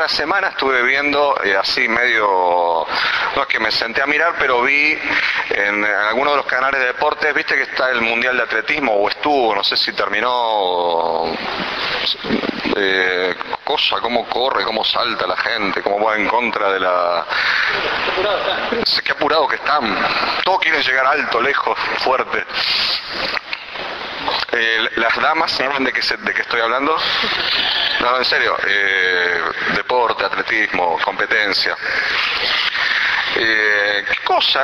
tras semana estuve viendo así medio, no es que me senté a mirar, pero vi en algunos de los canales de deportes, viste que está el Mundial de Atletismo, o estuvo, no sé si terminó, cómo corre, cómo salta la gente, cómo va en contra de la... Qué apurado que están, todos quieren llegar alto, lejos, fuerte. Las damas saben de qué estoy hablando. No, en serio, deporte, atletismo, competencia. ¿Qué cosa?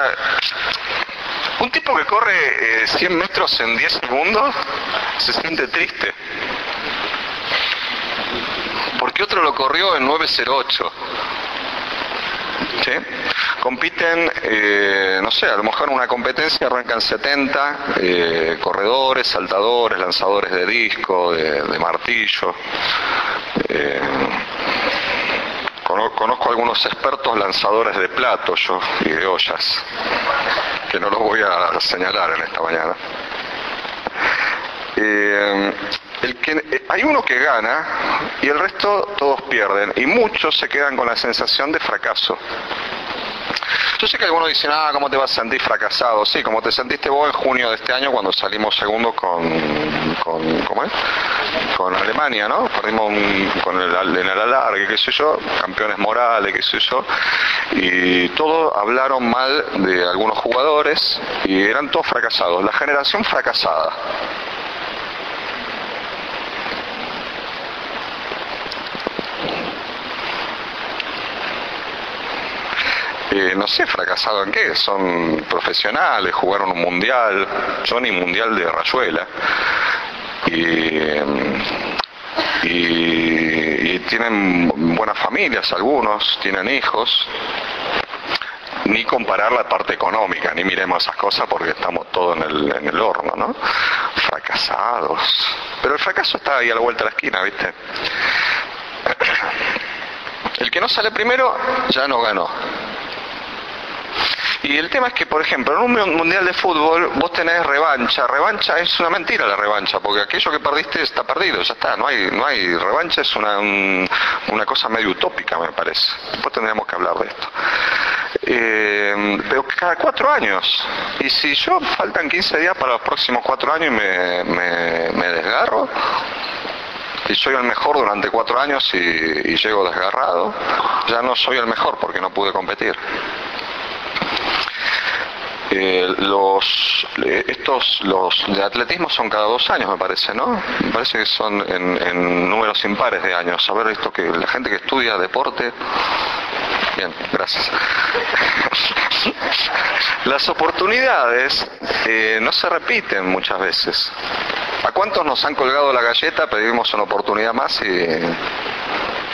Un tipo que corre 100 metros en 10 segundos se siente triste. Porque otro lo corrió en 9:08. ¿Sí? Compiten, no sé, a lo mejor en una competencia arrancan 70 corredores, saltadores, lanzadores de disco, de martillo. Conozco algunos expertos lanzadores de platos yo, y de ollas, que no los voy a señalar en esta mañana. Hay uno que gana y el resto todos pierden, y muchos se quedan con la sensación de fracaso. Yo sé que algunos dicen, ¿cómo te vas a sentir fracasado? Sí, como te sentiste vos en junio de este año cuando salimos segundos ¿cómo es? Con Alemania, ¿no? Perdimos en el alargue, qué sé yo, campeones morales, qué sé yo, y todos hablaron mal de algunos jugadores y eran todos fracasados, la generación fracasada. No sé, fracasado en qué, son profesionales, jugaron un mundial, yo ni mundial de Rayuela, y tienen buenas familias, algunos tienen hijos, ni comparar la parte económica, ni miremos esas cosas porque estamos todos en el horno, ¿no? Fracasados, pero el fracaso está ahí a la vuelta de la esquina, ¿viste? El que no sale primero ya no ganó. Y el tema es que, por ejemplo, en un mundial de fútbol vos tenés revancha. Revancha es una mentira, la revancha, porque aquello que perdiste está perdido, ya está, no hay revancha, es una cosa medio utópica, me parece. Después tendríamos que hablar de esto. Pero cada 4 años, y si yo faltan 15 días para los próximos 4 años y me desgarro, y soy el mejor durante 4 años y llego desgarrado, ya no soy el mejor porque no pude competir. Los de atletismo son cada 2 años, me parece, ¿no? Me parece que son en números impares de años. A ver, esto que la gente que estudia deporte... Bien, gracias. Las oportunidades no se repiten muchas veces. ¿A cuántos nos han colgado la galleta, pedimos una oportunidad más y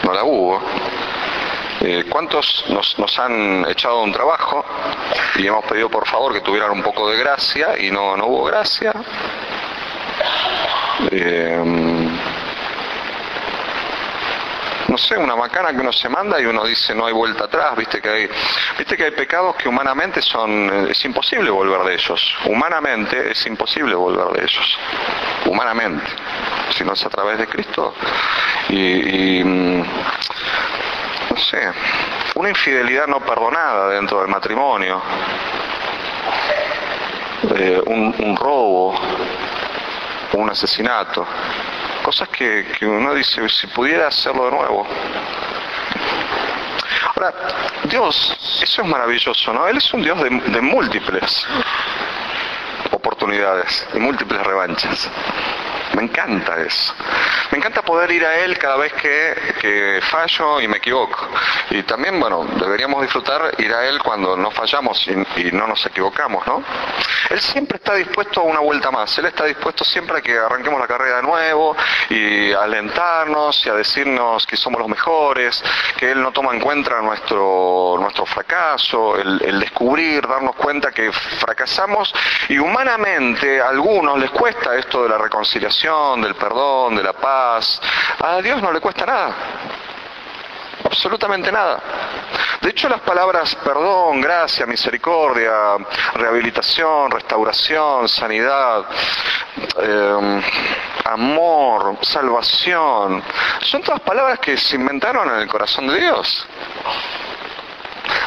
no la hubo? ¿Cuántos nos han echado un trabajo y hemos pedido por favor que tuvieran un poco de gracia y no hubo gracia? No sé, una macana que uno se manda y uno dice no hay vuelta atrás, viste que hay pecados que humanamente es imposible volver de ellos. Humanamente es imposible volver de ellos. Humanamente. Si no es a través de Cristo. No sé, una infidelidad no perdonada dentro del matrimonio, un robo, un asesinato, cosas que uno dice, si pudiera hacerlo de nuevo. Ahora, Dios, eso es maravilloso, ¿no? Él es un Dios de múltiples oportunidades y múltiples revanchas. Me encanta eso. Me encanta poder ir a Él cada vez que fallo y me equivoco. Y también, bueno, deberíamos disfrutar ir a Él cuando no fallamos y no nos equivocamos, ¿no? Él siempre está dispuesto a una vuelta más. Él está dispuesto siempre a que arranquemos la carrera de nuevo y a alentarnos y a decirnos que somos los mejores, que Él no toma en cuenta nuestro fracaso, el descubrir, darnos cuenta que fracasamos y humanamente a algunos les cuesta esto de la reconciliación, del perdón, de la paz. A Dios no le cuesta nada. Absolutamente nada. De hecho, las palabras perdón, gracia, misericordia, rehabilitación, restauración, sanidad, amor, salvación, son todas palabras que se inventaron en el corazón de Dios.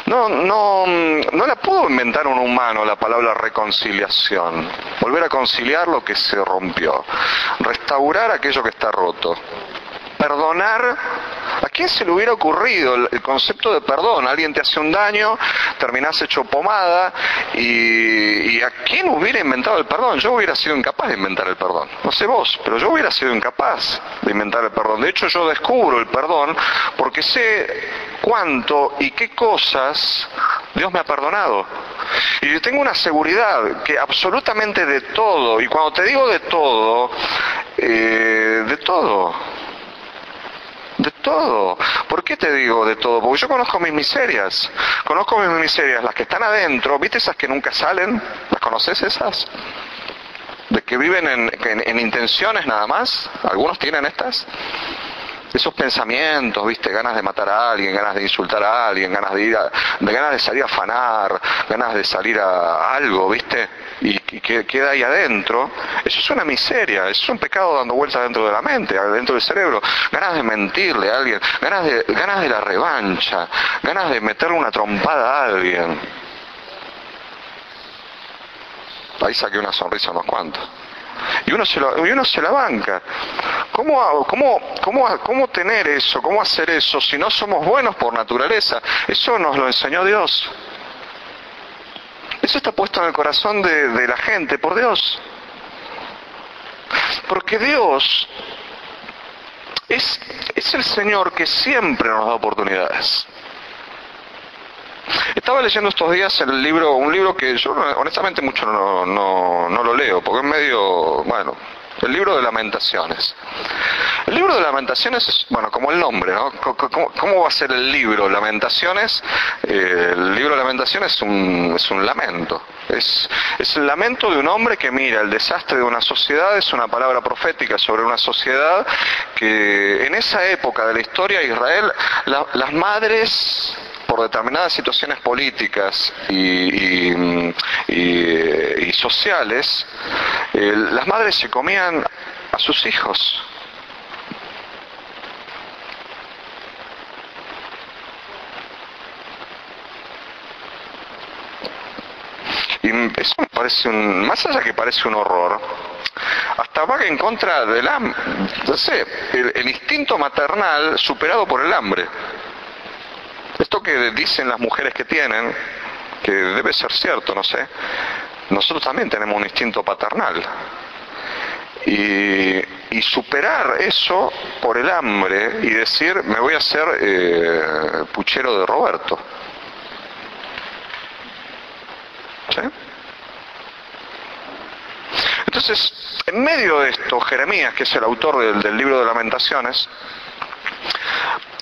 No la pudo inventar un humano la palabra reconciliación. Volver a conciliar lo que se rompió. Restaurar aquello que está roto. Perdonar. ¿A quién se le hubiera ocurrido el concepto de perdón? Alguien te hace un daño, terminás hecho pomada y ¿a quién hubiera inventado el perdón? Yo hubiera sido incapaz de inventar el perdón. No sé vos, pero yo hubiera sido incapaz de inventar el perdón. De hecho, yo descubro el perdón porque sé cuánto y qué cosas Dios me ha perdonado. Y yo tengo una seguridad que absolutamente de todo, y cuando te digo de todo, de todo. De todo. ¿Por qué te digo de todo? Porque yo conozco mis miserias. Conozco mis miserias, las que están adentro. ¿Viste esas que nunca salen? ¿Las conoces esas? De que viven en intenciones nada más. Algunos tienen estas. Esos pensamientos, ¿viste? Ganas de matar a alguien, ganas de insultar a alguien, ganas de salir a afanar, ganas de salir a algo, ¿viste? Y que queda ahí adentro. Eso es una miseria, eso es un pecado dando vueltas dentro de la mente, dentro del cerebro. Ganas de mentirle a alguien, ganas de la revancha, ganas de meterle una trompada a alguien. Ahí saqué una sonrisa a unos cuantos. Y uno se la banca. ¿Cómo tener eso? ¿Cómo hacer eso si no somos buenos por naturaleza? Eso nos lo enseñó Dios. Eso está puesto en el corazón de la gente por Dios. Porque Dios es el Señor que siempre nos da oportunidades. Estaba leyendo estos días un libro que yo honestamente mucho no lo leo, porque es medio, bueno, el libro de Lamentaciones. El libro de Lamentaciones es, bueno, como el nombre, ¿no? ¿Cómo va a ser el libro Lamentaciones? El libro de Lamentaciones es un lamento. Es el lamento de un hombre que mira el desastre de una sociedad, es una palabra profética sobre una sociedad que en esa época de la historia de Israel, las madres, por determinadas situaciones políticas y sociales, las madres se comían a sus hijos. Y eso me parece más allá que parece un horror, hasta va en contra del hambre, no sé, el instinto maternal superado por el hambre. Esto que dicen las mujeres que tienen, que debe ser cierto, no sé, nosotros también tenemos un instinto paternal. Y superar eso por el hambre y decir, me voy a hacer puchero de Roberto. ¿Sí? Entonces, en medio de esto, Jeremías, que es el autor del libro de Lamentaciones,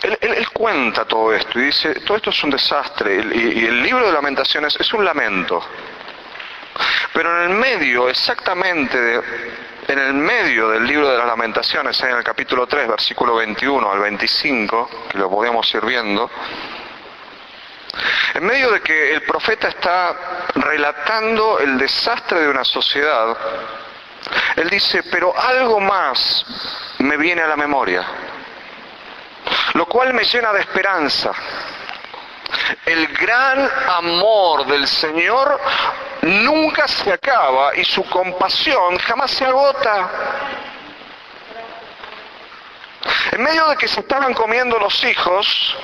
él cuenta todo esto y dice, todo esto es un desastre, y el libro de Lamentaciones es un lamento. Pero en el medio, exactamente en el medio del libro de las Lamentaciones, en el capítulo 3, versículo 21 al 25, que lo podemos ir viendo, en medio de que el profeta está relatando el desastre de una sociedad, él dice, pero algo más me viene a la memoria, lo cual me llena de esperanza. El gran amor del Señor nunca se acaba y su compasión jamás se agota. En medio de que se estaban comiendo los hijos,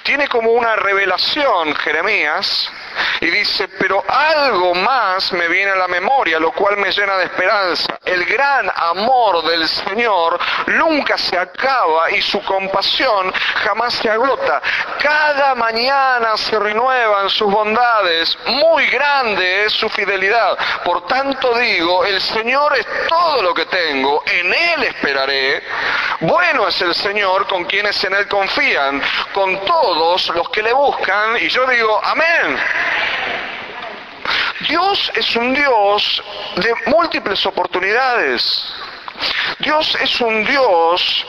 tiene como una revelación Jeremías y dice, pero algo más me viene a la memoria, lo cual me llena de esperanza. El gran amor del Señor nunca se acaba y su compasión jamás se agota. Cada mañana se renuevan sus bondades, muy grande es su fidelidad. Por tanto digo, el Señor es todo lo que tengo, en Él esperaré. Bueno es el Señor con quienes en Él confían, con todos los que le buscan, y yo digo, amén. Dios es un Dios de múltiples oportunidades. Dios es un Dios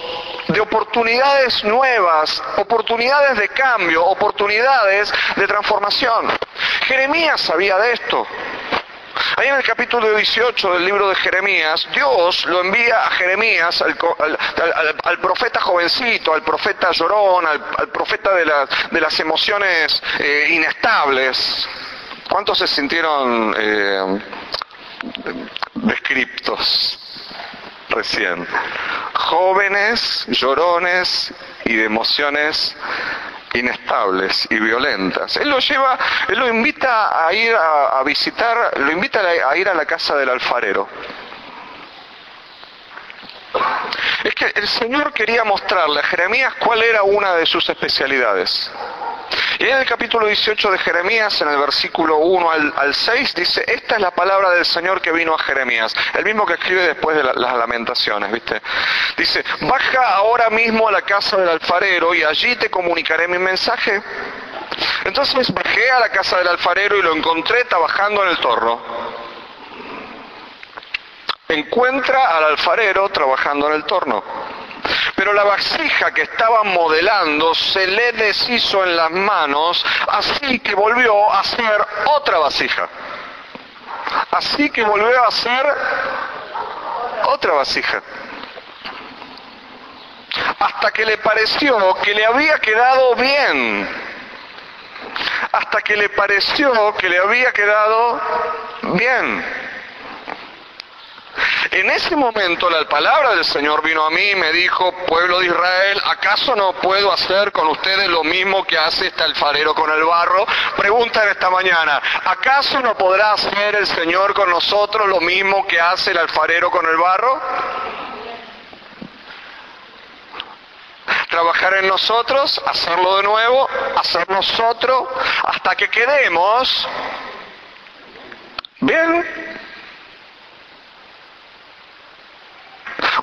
de oportunidades nuevas, oportunidades de cambio, oportunidades de transformación. Jeremías sabía de esto. Ahí en el capítulo 18 del libro de Jeremías, Dios lo envía a Jeremías, al profeta jovencito, al profeta llorón, al profeta de las emociones inestables. ¿Cuántos se sintieron descriptos recién? Jóvenes, llorones y de emociones inestables y violentas. Él lo invita a ir a visitar, lo invita a ir a la casa del alfarero. Es que el Señor quería mostrarle a Jeremías cuál era una de sus especialidades. Y en el capítulo 18 de Jeremías, en el versículo 1 al 6, dice: esta es la palabra del Señor que vino a Jeremías, el mismo que escribe después de las lamentaciones, ¿viste? Dice: baja ahora mismo a la casa del alfarero y allí te comunicaré mi mensaje. Entonces bajé a la casa del alfarero y lo encontré trabajando en el torno. Encuentra al alfarero trabajando en el torno. Pero la vasija que estaban modelando se le deshizo en las manos, así que volvió a hacer otra vasija. Así que volvió a hacer otra vasija. Hasta que le pareció que le había quedado bien. Hasta que le pareció que le había quedado bien. En ese momento la palabra del Señor vino a mí y me dijo: pueblo de Israel, ¿acaso no puedo hacer con ustedes lo mismo que hace este alfarero con el barro? Preguntan esta mañana: ¿acaso no podrá hacer el Señor con nosotros lo mismo que hace el alfarero con el barro? Trabajar en nosotros, hacerlo de nuevo, hacer nosotros, hasta que quedemos bien.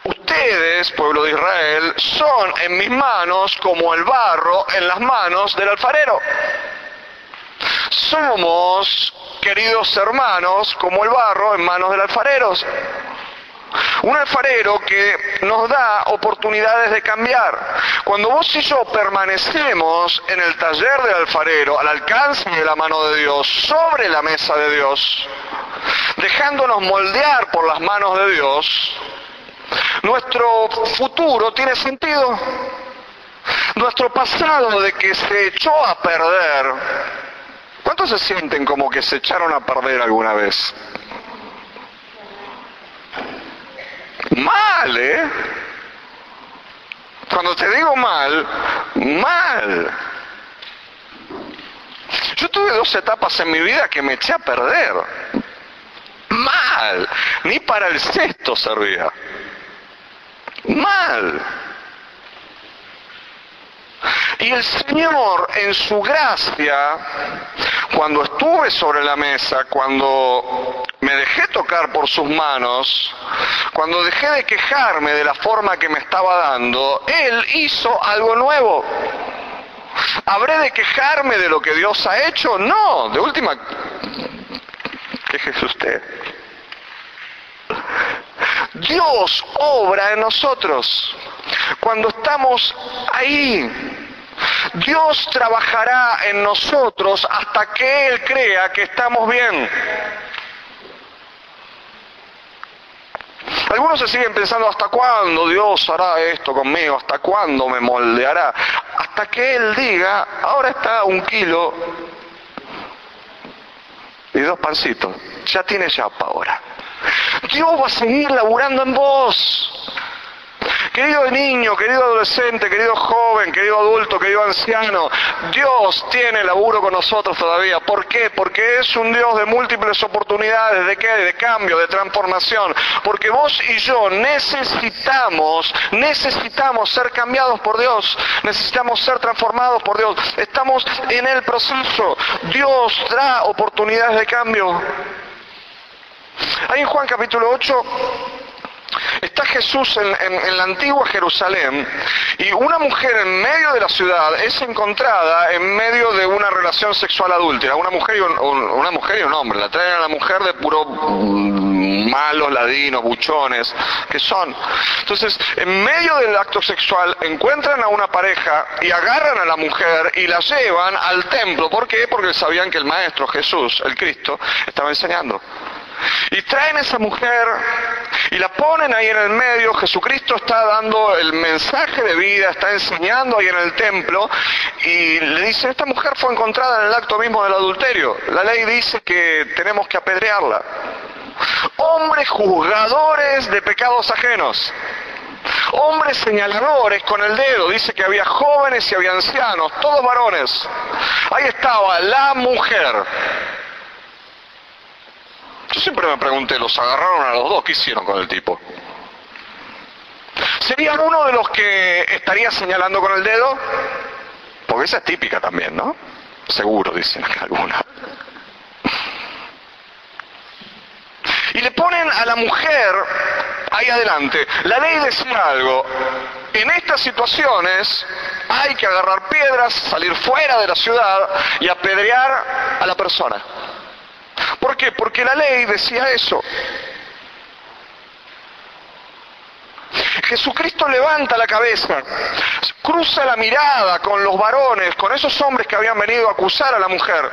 Ustedes, pueblo de Israel, son en mis manos como el barro en las manos del alfarero. Somos, queridos hermanos, como el barro en manos del alfarero. Un alfarero que nos da oportunidades de cambiar. Cuando vos y yo permanecemos en el taller del alfarero, al alcance de la mano de Dios, sobre la mesa de Dios, dejándonos moldear por las manos de Dios, nuestro futuro tiene sentido. Nuestro pasado de que se echó a perder. ¿Cuántos se sienten como que se echaron a perder alguna vez? Mal, ¿eh? Cuando te digo mal, mal. Yo tuve 2 etapas en mi vida que me eché a perder. Mal. Ni para el cesto servía. Mal. Y el Señor, en su gracia, cuando estuve sobre la mesa, cuando me dejé tocar por sus manos, cuando dejé de quejarme de la forma que me estaba dando, Él hizo algo nuevo. ¿Habré de quejarme de lo que Dios ha hecho? No, de última, quéjese usted. Dios obra en nosotros. Cuando estamos ahí, Dios trabajará en nosotros hasta que Él crea que estamos bien. Algunos se siguen pensando: ¿hasta cuándo Dios hará esto conmigo? ¿Hasta cuándo me moldeará? Hasta que Él diga: ahora está 1 kilo y 2 pancitos, ya tiene chapa ahora. Dios va a seguir laburando en vos. Querido niño, querido adolescente, querido joven, querido adulto, querido anciano, Dios tiene laburo con nosotros todavía. ¿Por qué? Porque es un Dios de múltiples oportunidades. ¿De qué? De cambio, de transformación. Porque vos y yo necesitamos ser cambiados por Dios. Necesitamos ser transformados por Dios. Estamos en el proceso. Dios da oportunidades de cambio. Ahí en Juan capítulo 8... Está Jesús en la antigua Jerusalén y una mujer en medio de la ciudad es encontrada en medio de una relación sexual adúltera. Una mujer y un hombre. La traen a la mujer de puro malos, ladinos, buchones, que son. Entonces, en medio del acto sexual encuentran a una pareja y agarran a la mujer y la llevan al templo. ¿Por qué? Porque sabían que el Maestro Jesús, el Cristo, estaba enseñando. Y traen a esa mujer y la ponen ahí en el medio. Jesucristo está dando el mensaje de vida, está enseñando ahí en el templo y le dicen, esta mujer fue encontrada en el acto mismo del adulterio. La ley dice que tenemos que apedrearla. Hombres juzgadores de pecados ajenos. Hombres señaladores con el dedo. Dice que había jóvenes y había ancianos, todos varones. Ahí estaba la mujer. Yo siempre me pregunté, ¿los agarraron a los dos? ¿Qué hicieron con el tipo? ¿Sería uno de los que estaría señalando con el dedo? Porque esa es típica también, ¿no? Seguro, dicen acá alguna. Y le ponen a la mujer ahí adelante. La ley decía algo. En estas situaciones hay que agarrar piedras, salir fuera de la ciudad y apedrear a la persona. ¿Por qué? Porque la ley decía eso. Jesucristo levanta la cabeza, cruza la mirada con los varones, con esos hombres que habían venido a acusar a la mujer,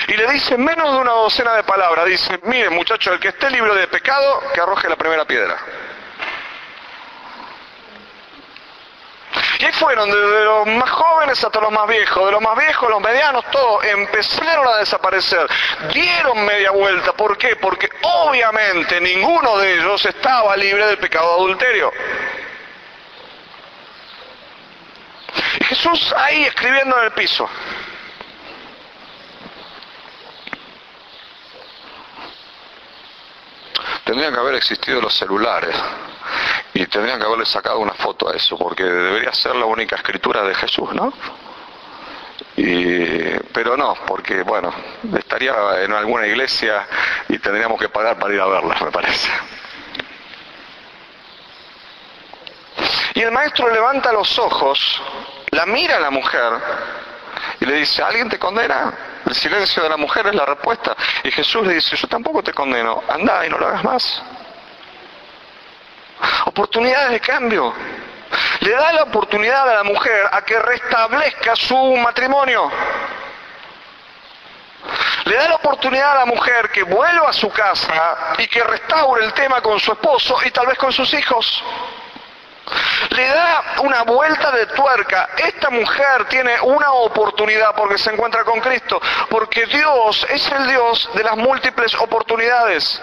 y le dice en menos de una docena de palabras, dice, miren muchachos, el que esté libre de pecado, que arroje la primera piedra. Y ahí fueron, desde los más jóvenes hasta los más viejos, de los más viejos, los medianos, todos empezaron a desaparecer, dieron media vuelta. ¿Por qué? Porque obviamente ninguno de ellos estaba libre del pecado de adulterio. Y Jesús ahí escribiendo en el piso. Tendrían que haber existido los celulares y tendrían que haberle sacado una foto a eso, porque debería ser la única escritura de Jesús, ¿no? Pero no, porque bueno, estaría en alguna iglesia y tendríamos que pagar para ir a verla, me parece. Y el maestro levanta los ojos, la mira a la mujer y le dice, ¿alguien te condena? El silencio de la mujer es la respuesta. Y Jesús le dice, yo tampoco te condeno, anda y no lo hagas más. Oportunidades de cambio. Le da la oportunidad a la mujer a que restablezca su matrimonio. Le da la oportunidad a la mujer que vuelva a su casa y que restaure el tema con su esposo y tal vez con sus hijos. Le da una vuelta de tuerca. Esta mujer tiene una oportunidad porque se encuentra con Cristo, porque Dios es el Dios de las múltiples oportunidades.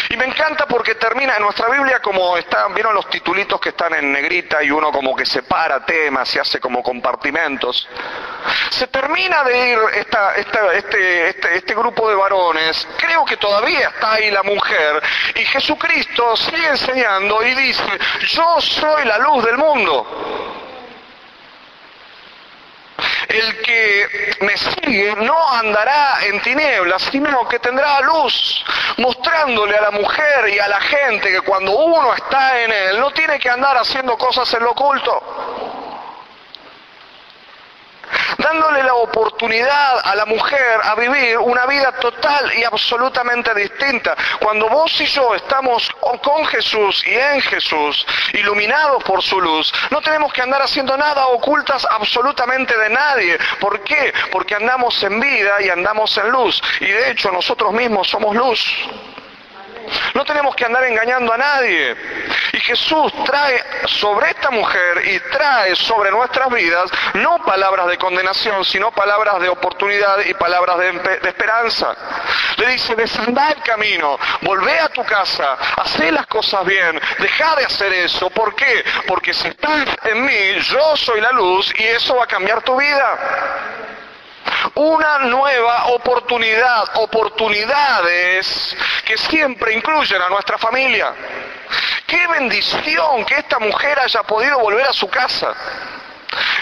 Y me encanta porque termina en nuestra Biblia como están, vieron los titulitos que están en negrita y uno como que separa temas y hace como compartimentos. Se termina de ir este grupo de varones, creo que todavía está ahí la mujer, y Jesucristo sigue enseñando y dice, yo soy la luz del mundo. El que me sigue no andará en tinieblas, sino que tendrá luz, mostrándole a la mujer y a la gente que cuando uno está en él, no tiene que andar haciendo cosas en lo oculto. Dándole la oportunidad a la mujer a vivir una vida total y absolutamente distinta. Cuando vos y yo estamos con Jesús y en Jesús, iluminados por su luz, no tenemos que andar haciendo nada ocultas absolutamente de nadie. ¿Por qué? Porque andamos en vida y andamos en luz. Y de hecho nosotros mismos somos luz. No tenemos que andar engañando a nadie. Y Jesús trae sobre esta mujer y trae sobre nuestras vidas no palabras de condenación, sino palabras de oportunidad y palabras de esperanza. Le dice, desandá el camino, volvé a tu casa, hacé las cosas bien, dejá de hacer eso. ¿Por qué? Porque si estás en mí, yo soy la luz y eso va a cambiar tu vida. Una nueva oportunidad, oportunidades que siempre incluyen a nuestra familia. ¡Qué bendición que esta mujer haya podido volver a su casa!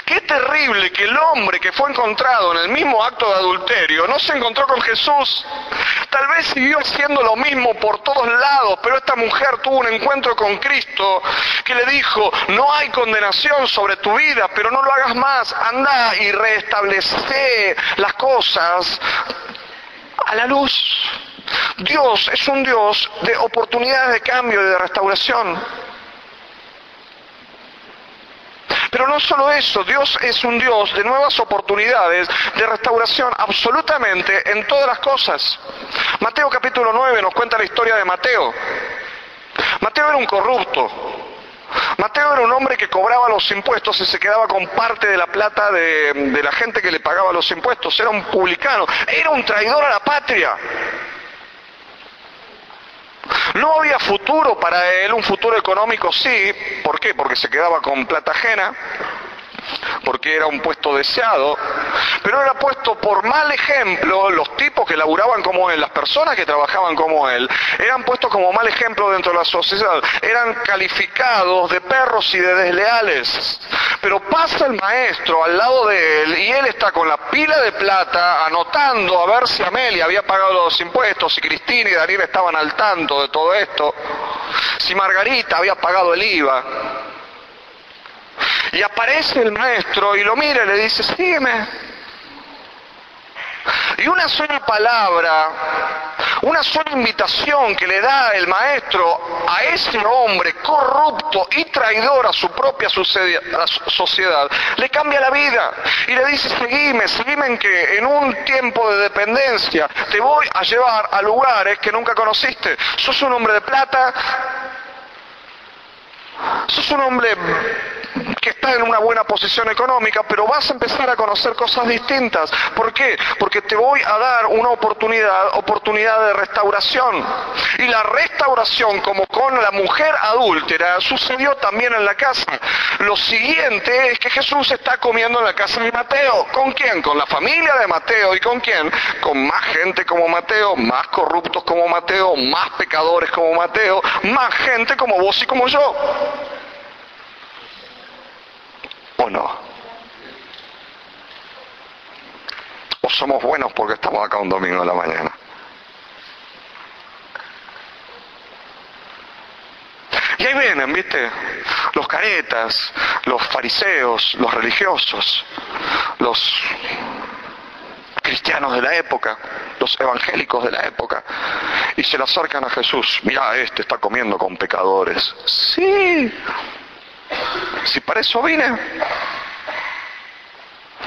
Qué terrible que el hombre que fue encontrado en el mismo acto de adulterio no se encontró con Jesús. Tal vez siguió haciendo lo mismo por todos lados, pero esta mujer tuvo un encuentro con Cristo que le dijo, no hay condenación sobre tu vida, pero no lo hagas más, anda y restablece las cosas a la luz. Dios es un Dios de oportunidades de cambio y de restauración. Pero no solo eso, Dios es un Dios de nuevas oportunidades de restauración absolutamente en todas las cosas. Mateo capítulo 9 nos cuenta la historia de Mateo. Mateo era un corrupto. Mateo era un hombre que cobraba los impuestos y se quedaba con parte de la plata de la gente que le pagaba los impuestos. Era un publicano, era un traidor a la patria. No había futuro para él, un futuro económico sí. ¿Por qué? Porque se quedaba con plata ajena, porque era un puesto deseado, pero era puesto por mal ejemplo. Los tipos que laburaban como él, las personas que trabajaban como él, eran puestos como mal ejemplo dentro de la sociedad, eran calificados de perros y de desleales. Pero pasa el maestro al lado de él y él está con la pila de plata anotando a ver si Amelia había pagado los impuestos, si Cristina y Daniel estaban al tanto de todo esto, si Margarita había pagado el IVA. Y aparece el maestro y lo mira y le dice, sígueme. Y una sola palabra, una sola invitación que le da el maestro a ese hombre corrupto y traidor a su propia sociedad, le cambia la vida. Y le dice, seguime en que en un tiempo de dependencia te voy a llevar a lugares que nunca conociste. Sos un hombre de plata, sos un hombre que está en una buena posición económica, pero vas a empezar a conocer cosas distintas. ¿Por qué? Porque te voy a dar una oportunidad de restauración. Y la restauración, como con la mujer adúltera, sucedió también en la casa. Lo siguiente es que Jesús está comiendo en la casa de Mateo. ¿Con quién? Con la familia de Mateo. ¿Y con quién? Con más gente como Mateo, más corruptos como Mateo, más pecadores como Mateo, más gente como vos y como yo. ¿O no? ¿O somos buenos porque estamos acá un domingo de la mañana? Y ahí vienen, ¿viste? Los caretas, los fariseos, los religiosos, los cristianos de la época, los evangélicos de la época, y se le acercan a Jesús. Mirá, este está comiendo con pecadores. Sí. Si para eso vine.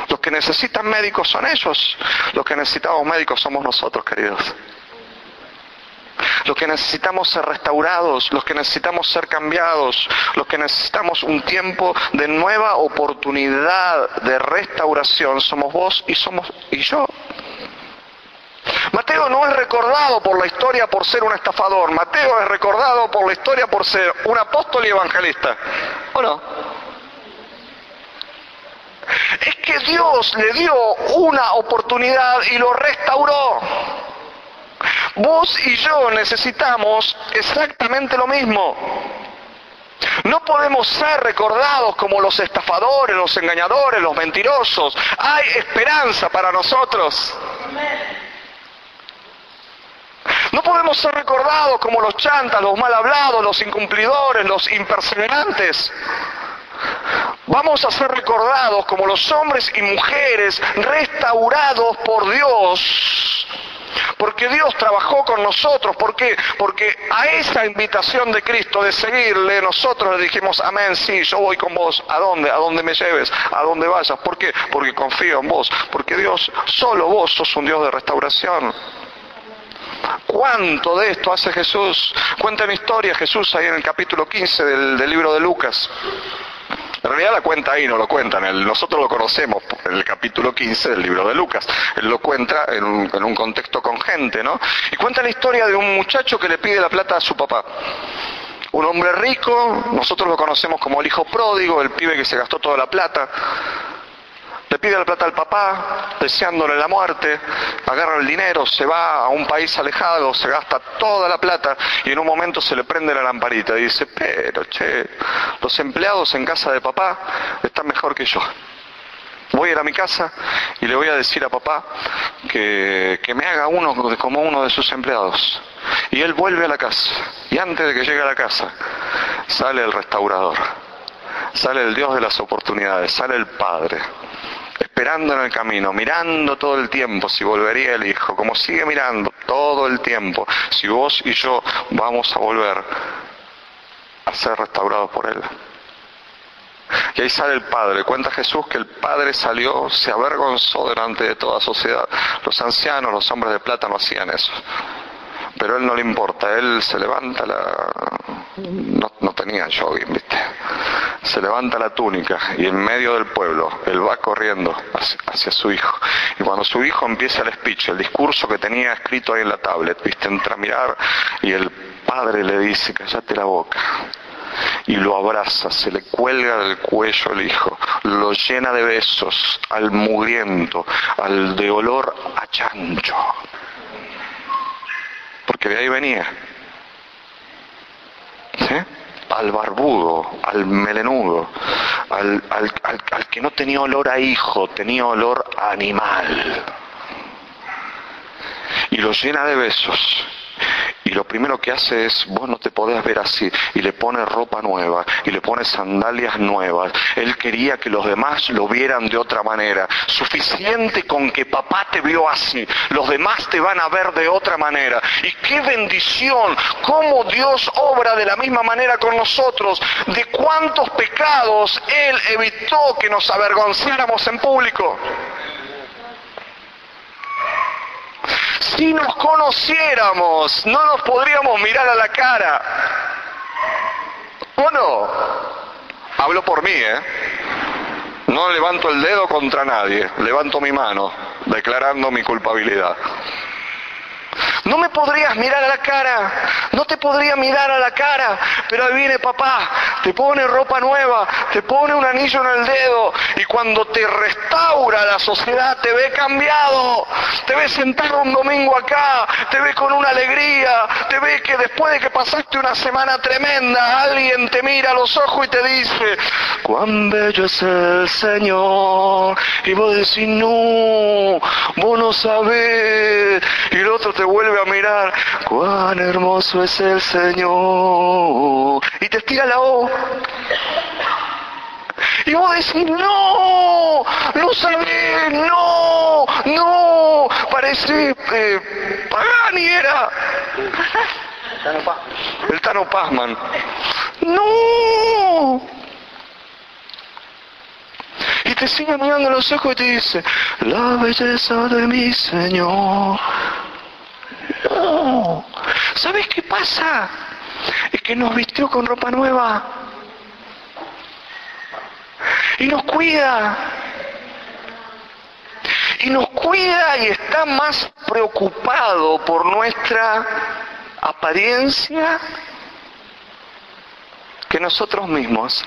Los que necesitan médicos son ellos. Los que necesitamos médicos somos nosotros, queridos. Los que necesitamos ser restaurados, los que necesitamos ser cambiados, los que necesitamos un tiempo de nueva oportunidad de restauración somos vos y yo. Mateo no es recordado por la historia por ser un estafador. Mateo es recordado por la historia por ser un apóstol y evangelista. ¿O no? Es que Dios le dio una oportunidad y lo restauró. Vos y yo necesitamos exactamente lo mismo. No podemos ser recordados como los estafadores, los engañadores, los mentirosos. Hay esperanza para nosotros. No podemos ser recordados como los chantas, los mal hablados, los incumplidores, los imperseverantes. Vamos a ser recordados como los hombres y mujeres restaurados por Dios. Porque Dios trabajó con nosotros. ¿Por qué? Porque a esa invitación de Cristo de seguirle, nosotros le dijimos, amén, sí, yo voy con vos. ¿A dónde? A donde me lleves, a donde vayas. ¿Por qué? Porque confío en vos. Porque Dios, solo vos sos un Dios de restauración. ¿Cuánto de esto hace Jesús? Cuenta una historia Jesús ahí en el capítulo 15 del libro de Lucas. En realidad la cuenta ahí, no lo cuentan. Nosotros lo conocemos en el capítulo 15 del libro de Lucas. Él lo cuenta en un contexto con gente, ¿no? Y cuenta la historia de un muchacho que le pide la plata a su papá. Un hombre rico, nosotros lo conocemos como el hijo pródigo, el pibe que se gastó toda la plata. Le pide la plata al papá, deseándole la muerte, agarra el dinero, se va a un país alejado, se gasta toda la plata y en un momento se le prende la lamparita y dice, pero che, los empleados en casa de papá están mejor que yo. Voy a ir a mi casa y le voy a decir a papá que me haga como uno de sus empleados. Y él vuelve a la casa. Y antes de que llegue a la casa, sale el restaurador. Sale el Dios de las oportunidades. Sale el Padre. Esperando en el camino, mirando todo el tiempo si volvería el Hijo. Como sigue mirando todo el tiempo. Si vos y yo vamos a volver a ser restaurados por Él. Y ahí sale el Padre. Cuenta Jesús que el Padre salió, se avergonzó delante de toda sociedad. Los ancianos, los hombres de plata no hacían eso. Pero a Él no le importa. Él se levanta no tenía jogging, ¿viste? Se levanta la túnica y en medio del pueblo Él va corriendo hacia su Hijo. Y cuando su Hijo empieza el speech, el discurso que tenía escrito ahí en la tablet, ¿viste? Entra a mirar y el Padre le dice: cállate la boca. Y lo abraza, se le cuelga del cuello el Hijo, lo llena de besos al mugriento, al de olor a chancho, porque de ahí venía, ¿sí? Al barbudo, al melenudo, al que no tenía olor a hijo, tenía olor a animal, y lo llena de besos. Y lo primero que hace es: vos no te podés ver así. Y le pone ropa nueva, y le pone sandalias nuevas. Él quería que los demás lo vieran de otra manera. Suficiente con que papá te vio así, los demás te van a ver de otra manera. Y qué bendición, cómo Dios obra de la misma manera con nosotros. De cuántos pecados Él evitó que nos avergonzáramos en público. Si nos conociéramos, no nos podríamos mirar a la cara. ¿O no? Hablo por mí, No levanto el dedo contra nadie, levanto mi mano, declarando mi culpabilidad. No me podrías mirar a la cara, no te podría mirar a la cara, pero ahí viene papá, te pone ropa nueva, te pone un anillo en el dedo, y cuando te restaura la sociedad te ve cambiado, te ve sentado un domingo acá, te ve con una alegría, te ve que después de que pasaste una semana tremenda, alguien te mira a los ojos y te dice: cuán bello es el Señor, y vos decís: no, vos no sabés, y el otro te vuelve a mirar: cuán hermoso es el Señor, y te estira la O. Y vos decís: no, no sabés, no, parece Pagani era. El Tano Pazman. No. Y te sigue mirando a los ojos y te dice: la belleza de mi Señor. No. ¿Sabes qué pasa? Es que nos vistió con ropa nueva. Y nos cuida. Y nos cuida y está más preocupado por nuestra apariencia que nosotros mismos.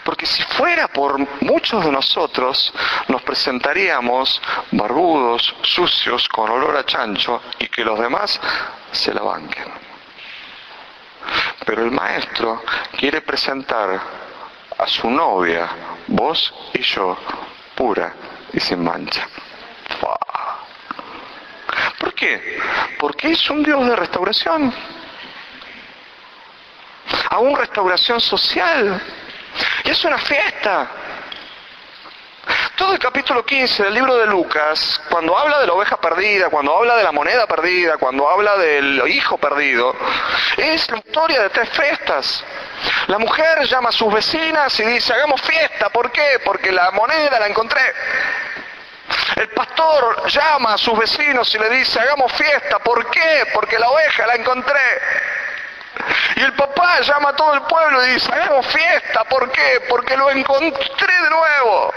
Porque si fuera por muchos de nosotros, nos presentaríamos barbudos, sucios, con olor a chancho, y que los demás se la banquen. Pero el Maestro quiere presentar a su novia, vos y yo, pura y sin mancha. ¿Por qué? Porque es un Dios de restauración. Aún restauración social. Y es una fiesta. Todo el capítulo 15 del libro de Lucas, cuando habla de la oveja perdida, cuando habla de la moneda perdida, cuando habla del hijo perdido, es la historia de 3 fiestas. La mujer llama a sus vecinas y dice: hagamos fiesta. ¿Por qué? Porque la moneda la encontré. El pastor llama a sus vecinos y le dice: hagamos fiesta. ¿Por qué? Porque la oveja la encontré. Y el papá llama a todo el pueblo y dice: hagamos fiesta. ¿Por qué? Porque lo encontré de nuevo.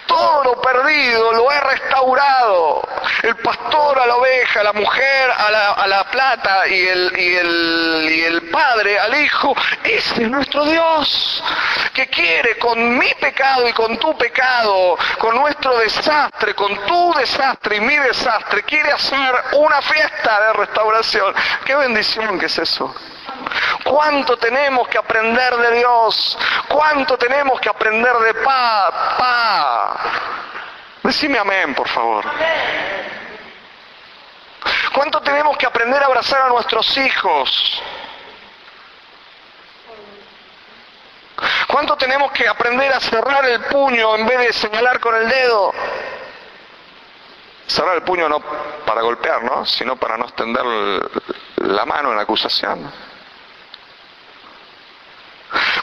Todo lo perdido lo he restaurado. El pastor a la oveja, la mujer a la plata y el padre al hijo. Ese es nuestro Dios, que quiere con mi pecado y con tu pecado, con nuestro desastre, con tu desastre y mi desastre, quiere hacer una fiesta de restauración. ¡Qué bendición que es eso! ¿Cuánto tenemos que aprender de Dios? ¿Cuánto tenemos que aprender de Pa? Decime amén, por favor. ¿Cuánto tenemos que aprender a abrazar a nuestros hijos? ¿Cuánto tenemos que aprender a cerrar el puño en vez de señalar con el dedo? Cerrar el puño no para golpear, ¿no? Sino para no extender la mano en la acusación.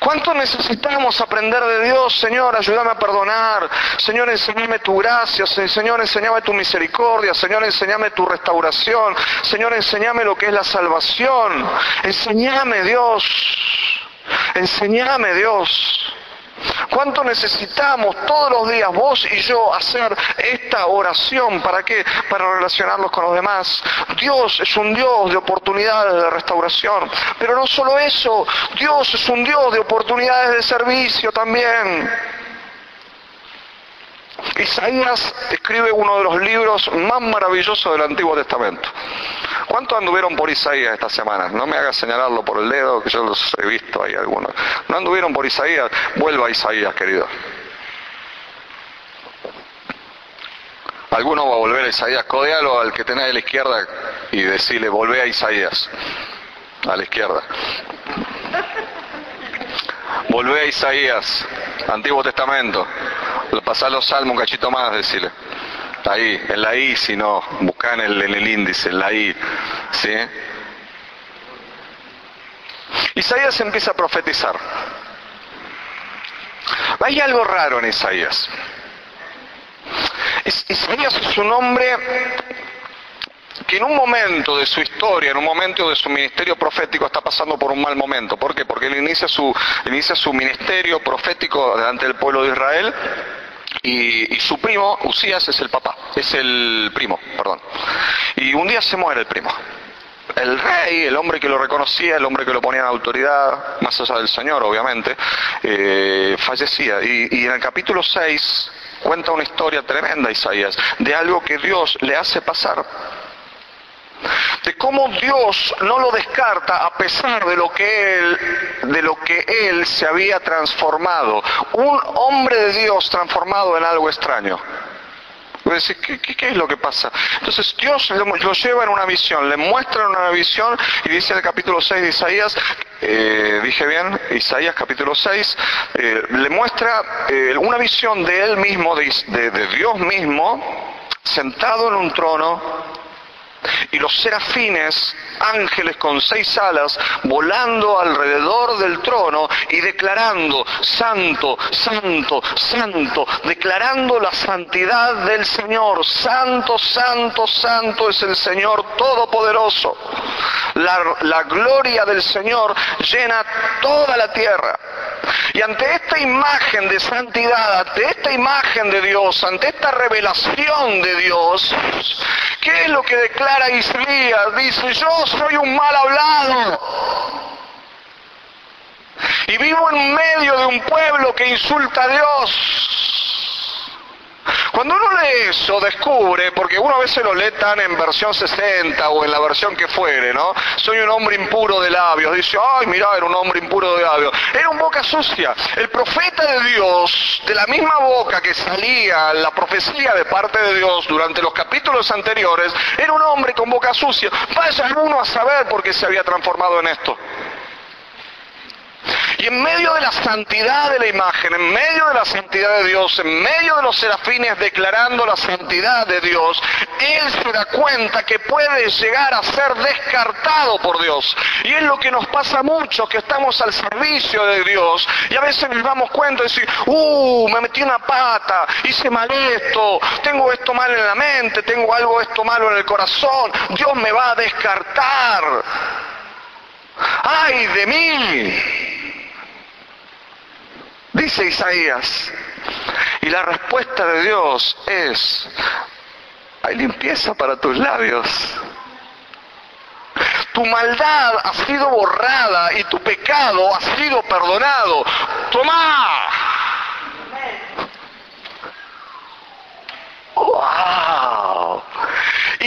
¿Cuánto necesitamos aprender de Dios? Señor, ayúdame a perdonar. Señor, enséñame tu gracia. Señor, enséñame tu misericordia. Señor, enséñame tu restauración. Señor, enséñame lo que es la salvación. Enséñame, Dios. Enséñame, Dios. ¿Cuánto necesitamos todos los días, vos y yo, hacer esta oración? ¿Para qué? Para relacionarnos con los demás. Dios es un Dios de oportunidades de restauración. Pero no solo eso, Dios es un Dios de oportunidades de servicio también. Isaías escribe uno de los libros más maravillosos del Antiguo Testamento. ¿Cuántos anduvieron por Isaías esta semana? No me hagas señalarlo por el dedo, que yo los he visto ahí algunos. ¿No anduvieron por Isaías? Vuelva a Isaías, querido. Alguno va a volver a Isaías. Codealo al que tenés a la izquierda y decirle, volvé a Isaías. A la izquierda. Volvé a Isaías, Antiguo Testamento. Pasá los salmos un cachito más, decirle. Ahí, en la I, si no, buscá en el índice, en la I, ¿sí? Isaías empieza a profetizar. Hay algo raro en Isaías. Isaías es un hombre que en un momento de su historia, en un momento de su ministerio profético, está pasando por un mal momento. ¿Por qué? Porque él inicia su ministerio profético delante del pueblo de Israel. Y su primo, Usías, es el primo. Y un día se muere el primo. El rey, el hombre que lo reconocía, el hombre que lo ponía en autoridad, más allá del Señor, obviamente, fallecía. Y en el capítulo 6 cuenta una historia tremenda, Isaías, de algo que Dios le hace pasar. De cómo Dios no lo descarta a pesar de lo que él se había transformado. Un hombre de Dios transformado en algo extraño. ¿Qué es lo que pasa? Entonces Dios lo lleva en una visión, le muestra en una visión y dice en el capítulo 6 de Isaías, dije bien, Isaías capítulo 6, le muestra una visión de él mismo, de Dios mismo, sentado en un trono. Y los serafines, ángeles con 6 alas, volando alrededor del trono y declarando, santo, santo, santo, declarando la santidad del Señor. Santo, santo, santo es el Señor Todopoderoso. La gloria del Señor llena toda la tierra. Y ante esta imagen de santidad, ante esta imagen de Dios, ante esta revelación de Dios, ¿qué es lo que declara Isaías? Dice, yo soy un mal hablado y vivo en medio de un pueblo que insulta a Dios. Cuando uno lee eso, descubre, porque uno a veces lo lee tan en versión 60 o en la versión que fuere, ¿no? Soy un hombre impuro de labios. Dice, ay, mirá, era un hombre impuro de labios. Era un boca sucia. El profeta de Dios, de la misma boca que salía la profecía de parte de Dios durante los capítulos anteriores, era un hombre con boca sucia. Vaya uno a saber por qué se había transformado en esto. Y en medio de la santidad de la imagen, en medio de la santidad de Dios, en medio de los serafines declarando la santidad de Dios, él se da cuenta que puede llegar a ser descartado por Dios. Y es lo que nos pasa mucho, que estamos al servicio de Dios y a veces nos damos cuenta de decir, me metí una pata, hice mal esto, tengo esto mal en la mente, tengo algo esto malo en el corazón, Dios me va a descartar. ¡Ay de mí! Dice Isaías. Y la respuesta de Dios es, hay limpieza para tus labios. Tu maldad ha sido borrada y tu pecado ha sido perdonado. ¡Tomá! ¡Wow!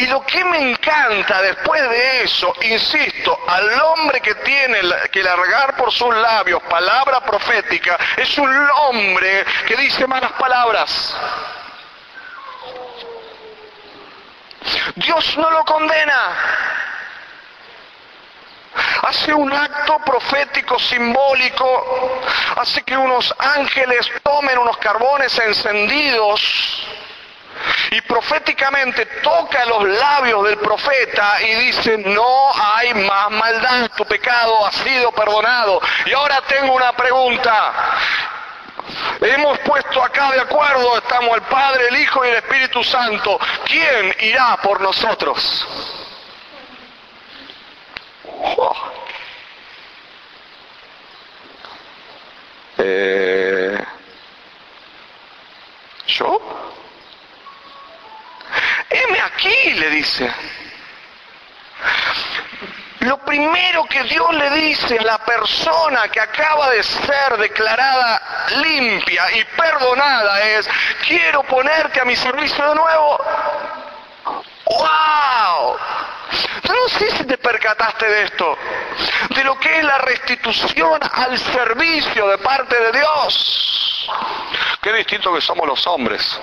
Y lo que me encanta después de eso, insisto, al hombre que tiene que largar por sus labios palabra profética, es un hombre que dice malas palabras. Dios no lo condena. Hace un acto profético simbólico, hace que unos ángeles tomen unos carbones encendidos y proféticamente toca los labios del profeta y dice: no hay más maldad, tu pecado ha sido perdonado. Y ahora tengo una pregunta. Hemos puesto acá de acuerdo, estamos el Padre, el Hijo y el Espíritu Santo. ¿Quién irá por nosotros? ¿Yo? Heme aquí, le dice. Lo primero que Dios le dice a la persona que acaba de ser declarada limpia y perdonada es: quiero ponerte a mi servicio de nuevo. ¡Wow! No sé si te percataste de esto, de lo que es la restitución al servicio de parte de Dios. Qué distinto que somos los hombres.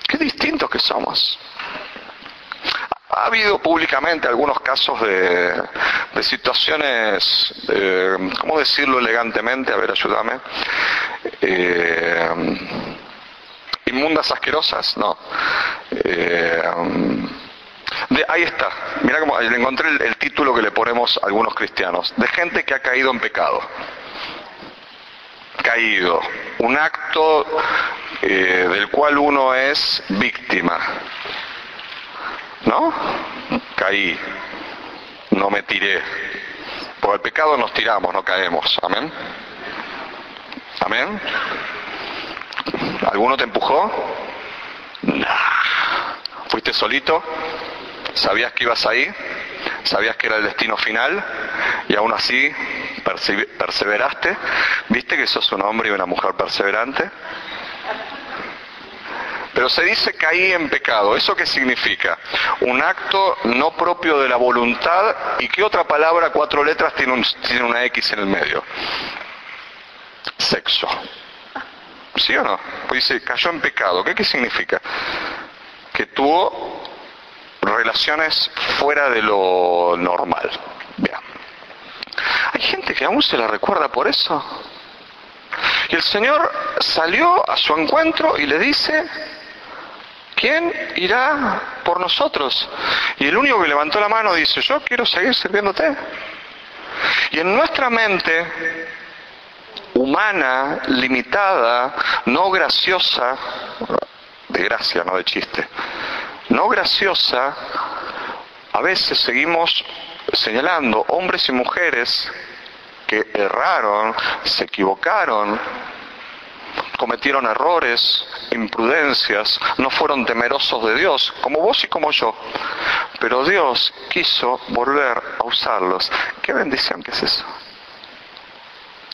Qué distintos que somos. Ha habido públicamente algunos casos de situaciones, ¿cómo decirlo elegantemente? A ver, ayúdame. Inmundas, asquerosas, no. Ahí está, mira cómo le encontré el título que le ponemos a algunos cristianos, de gente que ha caído en pecado. Caído, un acto del cual uno es víctima. ¿No? Caí, no me tiré. Por el pecado nos tiramos, no caemos. ¿Amén? ¿Amén? ¿Alguno te empujó? Nah. ¿Fuiste solito? ¿Sabías que ibas ahí? ¿Sabías que era el destino final? Y aún así perseveraste. ¿Viste que sos un hombre y una mujer perseverante? Pero se dice caí en pecado. ¿Eso qué significa? Un acto no propio de la voluntad. ¿Y qué otra palabra, 4 letras, tiene una X en el medio? Sexo. ¿Sí o no? Pues dice, cayó en pecado. ¿Qué significa? Que tuvo relaciones fuera de lo normal. Bien. Hay gente que aún se la recuerda por eso. Y el Señor salió a su encuentro y le dice: ¿quién irá por nosotros? Y el único que levantó la mano dice: yo quiero seguir sirviéndote. Y en nuestra mente humana, limitada, no graciosa, de gracia, no de chiste, no graciosa, a veces seguimos señalando hombres y mujeres que erraron, se equivocaron, cometieron errores, imprudencias, no fueron temerosos de Dios, como vos y como yo. Pero Dios quiso volver a usarlos. ¡Qué bendición que es eso!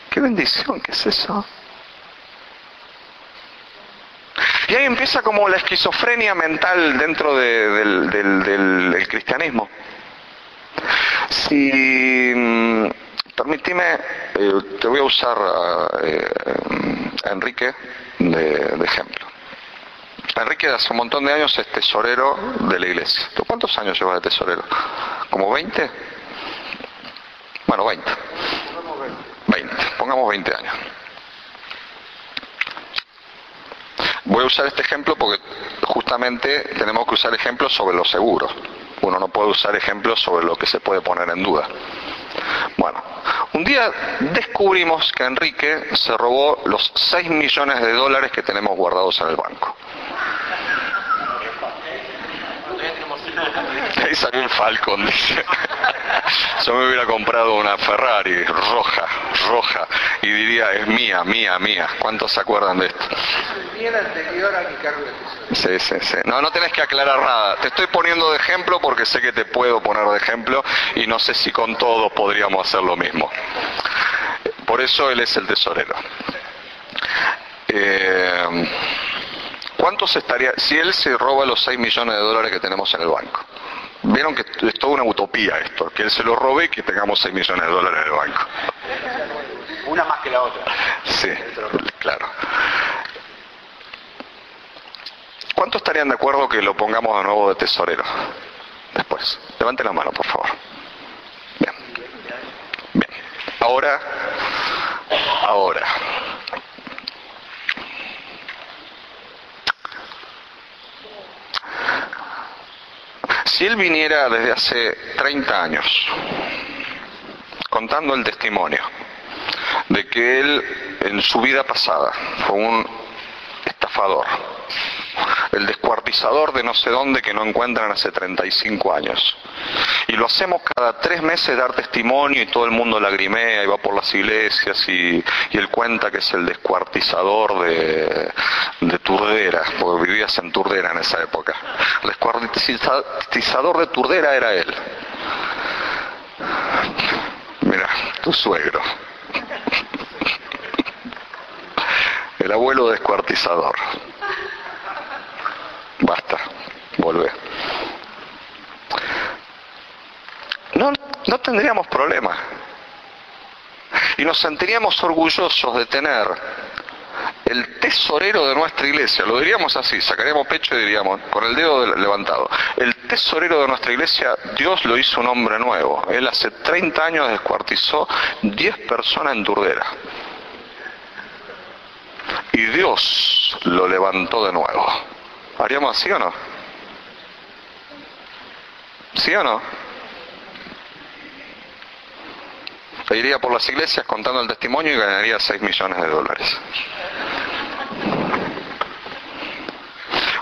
¡Qué bendición que es eso! Y ahí empieza como la esquizofrenia mental dentro del cristianismo. Si permíteme, te voy a usar a Enrique de ejemplo. Enrique hace un montón de años es tesorero de la iglesia. ¿Tú cuántos años llevas de tesorero? ¿Como 20? Bueno, 20. 20, pongamos 20 años. Voy a usar este ejemplo porque justamente tenemos que usar ejemplos sobre lo seguro. Uno no puede usar ejemplos sobre lo que se puede poner en duda. Bueno, un día descubrimos que Enrique se robó los 6 millones de dólares que tenemos guardados en el banco. Ahí salió el Falcon, dice. Yo me hubiera comprado una Ferrari roja, y diría, es mía. ¿Cuántos se acuerdan de esto? El día anterior a mi cargo de tesoro. Sí. No tenés que aclarar nada. Te estoy poniendo de ejemplo porque sé que te puedo poner de ejemplo y no sé si con todos podríamos hacer lo mismo. Por eso él es el tesorero. ¿cuántos estaría, si él se roba los 6 millones de dólares que tenemos en el banco? Vieron que es toda una utopía esto, que él se lo robe y que tengamos 6 millones de dólares en el banco. Una más que la otra. Sí, claro. ¿Cuántos estarían de acuerdo que lo pongamos de nuevo de tesorero? Después. Levante la mano, por favor. Bien. Bien. Ahora. Si él viniera desde hace 30 años, contando el testimonio de que él en su vida pasada fue un estafador, el descuartizador de no sé dónde que no encuentran hace 35 años, y lo hacemos cada 3 meses dar testimonio y todo el mundo lagrimea y va por las iglesias y él cuenta que es el descuartizador de Turdera, porque vivías en Turdera en esa época. El descuartizador de Turdera era él. Mira, tu suegro. El abuelo descuartizador. Basta, volvé. No tendríamos problema. Y nos sentiríamos orgullosos de tener el tesorero de nuestra iglesia. Lo diríamos así, sacaríamos pecho y diríamos, con el dedo levantado, el tesorero de nuestra iglesia, Dios lo hizo un hombre nuevo. Él hace 30 años descuartizó 10 personas en Turdera. Y Dios lo levantó de nuevo. ¿Haríamos así o no? ¿Sí o no? Iría por las iglesias contando el testimonio y ganaría 6 millones de dólares.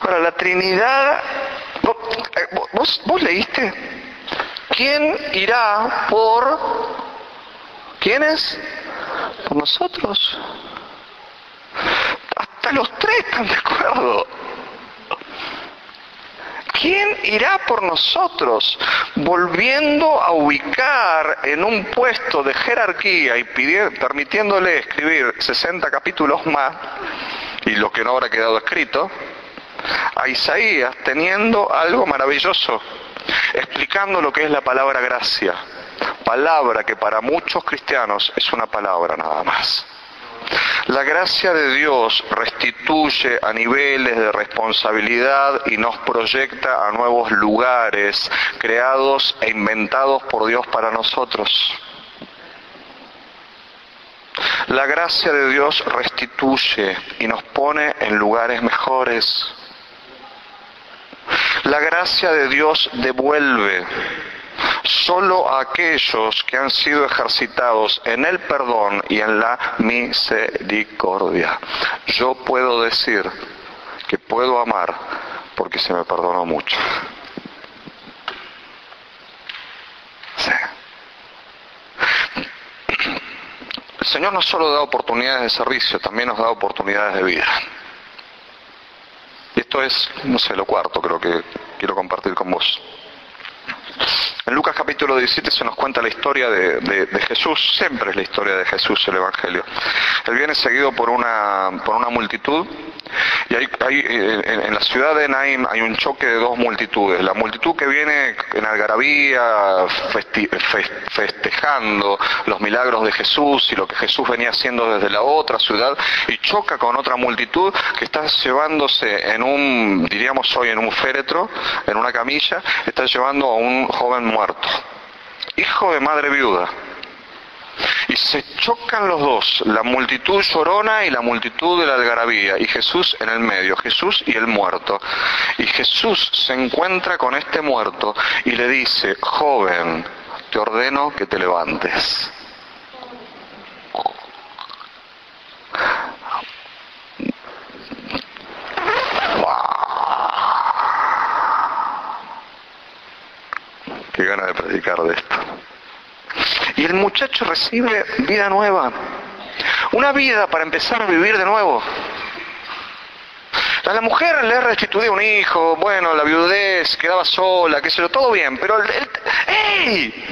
Ahora, la Trinidad, ¿vos leíste? ¿Quién irá por... ¿Quiénes? Por nosotros. Hasta los 3 están de acuerdo. ¿Quién irá por nosotros? Volviendo a ubicar en un puesto de jerarquía y permitiéndole escribir 60 capítulos más, y lo que no habrá quedado escrito, a Isaías teniendo algo maravilloso, explicando lo que es la palabra gracia, palabra que para muchos cristianos es una palabra nada más. La gracia de Dios restituye a niveles de responsabilidad y nos proyecta a nuevos lugares creados e inventados por Dios para nosotros. La gracia de Dios restituye y nos pone en lugares mejores. La gracia de Dios devuelve. Solo a aquellos que han sido ejercitados en el perdón y en la misericordia. Yo puedo decir que puedo amar porque se me perdonó mucho. Sí. El Señor no solo da oportunidades de servicio, también nos da oportunidades de vida. Y esto es, no sé, lo cuarto creo que quiero compartir con vos. En Lucas capítulo 17 se nos cuenta la historia de Jesús, siempre es la historia de Jesús el Evangelio. Él viene seguido por una multitud, y en la ciudad de Naim hay un choque de 2 multitudes. La multitud que viene en algarabía, festejando los milagros de Jesús y lo que Jesús venía haciendo desde la otra ciudad, y choca con otra multitud que está llevándose diríamos hoy en un féretro, en una camilla, está llevando a un joven muerto, hijo de madre viuda. Y se chocan los dos, la multitud llorona y la multitud de la algarabía, y Jesús en el medio, Jesús y el muerto. Y Jesús se encuentra con este muerto y le dice: joven, te ordeno que te levantes. Qué ganas de predicar de esto. Y el muchacho recibe vida nueva. Una vida para empezar a vivir de nuevo. A la mujer le ha restituido un hijo, bueno, la viudez, quedaba sola, qué sé yo, todo bien, pero ¡hey!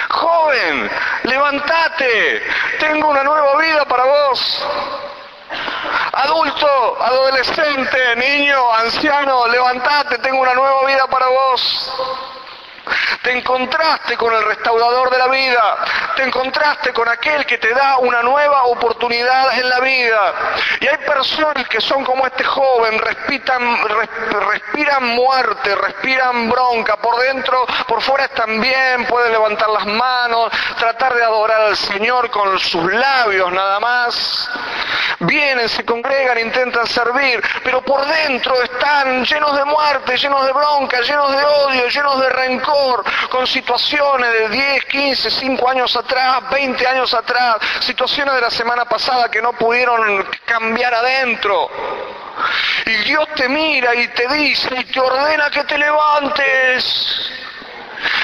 Joven, levántate, tengo una nueva vida para vos. Adulto, adulto, adolescente, niño, anciano, levantate, tengo una nueva vida para vos. Te encontraste con el restaurador de la vida, te encontraste con aquel que te da una nueva oportunidad en la vida. Y hay personas que son como este joven, respiran muerte, respiran bronca, por dentro, por fuera están bien, pueden levantar las manos, tratar de adorar al Señor con sus labios nada más. Vienen, se congregan, intentan servir, pero por dentro están llenos de muerte, llenos de bronca, llenos de odio, llenos de rencor, con situaciones de 10, 15, 5 años atrás, 20 años atrás, situaciones de la semana pasada que no pudieron cambiar adentro. Y Dios te mira y te dice y te ordena que te levantes,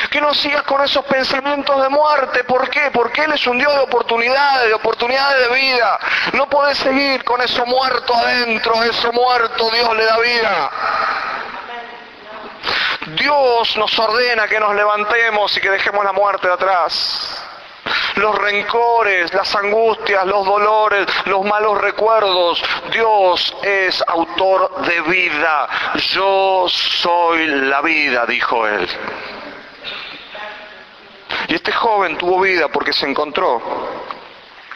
que no sigas con esos pensamientos de muerte. ¿Por qué? Porque Él es un Dios de oportunidades de vida. No podés seguir con eso muerto adentro, eso muerto Dios le da vida. Dios nos ordena que nos levantemos y que dejemos la muerte de atrás. Los rencores, las angustias, los dolores, los malos recuerdos. Dios es autor de vida. Yo soy la vida, dijo Él. Y este joven tuvo vida porque se encontró.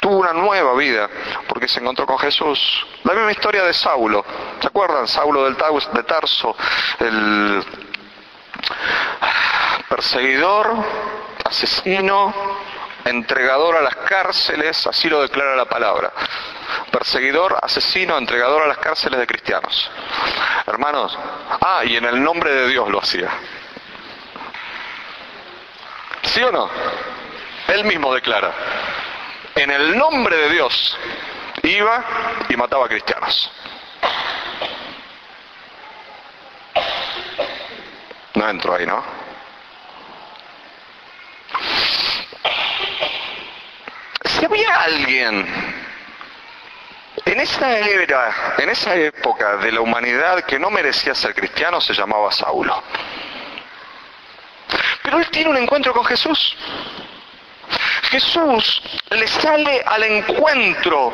Tuvo una nueva vida porque se encontró con Jesús. La misma historia de Saulo. ¿Se acuerdan? Saulo de Tarso, el perseguidor, asesino, entregador a las cárceles, así lo declara la palabra. Perseguidor, asesino, entregador a las cárceles de cristianos. Hermanos, y en el nombre de Dios lo hacía. ¿Sí o no? Él mismo declara, en el nombre de Dios, iba y mataba a cristianos. No entro ahí, ¿no? Si había alguien en esa era, en esa época de la humanidad que no merecía ser cristiano, se llamaba Saulo. Pero él tiene un encuentro con Jesús. Jesús le sale al encuentro.